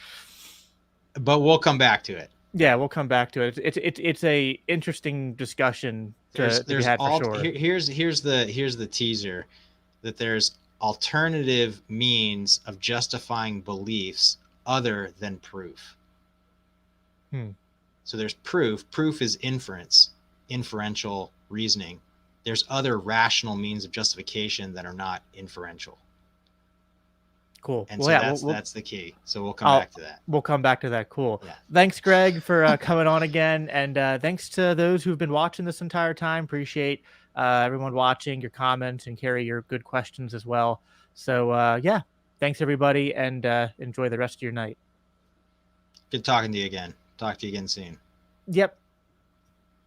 But we'll come back to it. Yeah, we'll come back to it. It's a interesting discussion to be had for sure. Here's the teaser, that there's alternative means of justifying beliefs other than proof. So there's proof. Proof is inference, inferential reasoning. There's other rational means of justification that are not inferential. Cool. And well, so yeah, that's the key. So we'll come back to that. We'll come back to that. Cool. Yeah. Thanks, Greg, for coming on again. And thanks to those who've been watching this entire time. Appreciate everyone watching, your comments, and Carrie, your good questions as well. So yeah, thanks everybody, and enjoy the rest of your night. Good talking to you again. Talk to you again soon. Yep.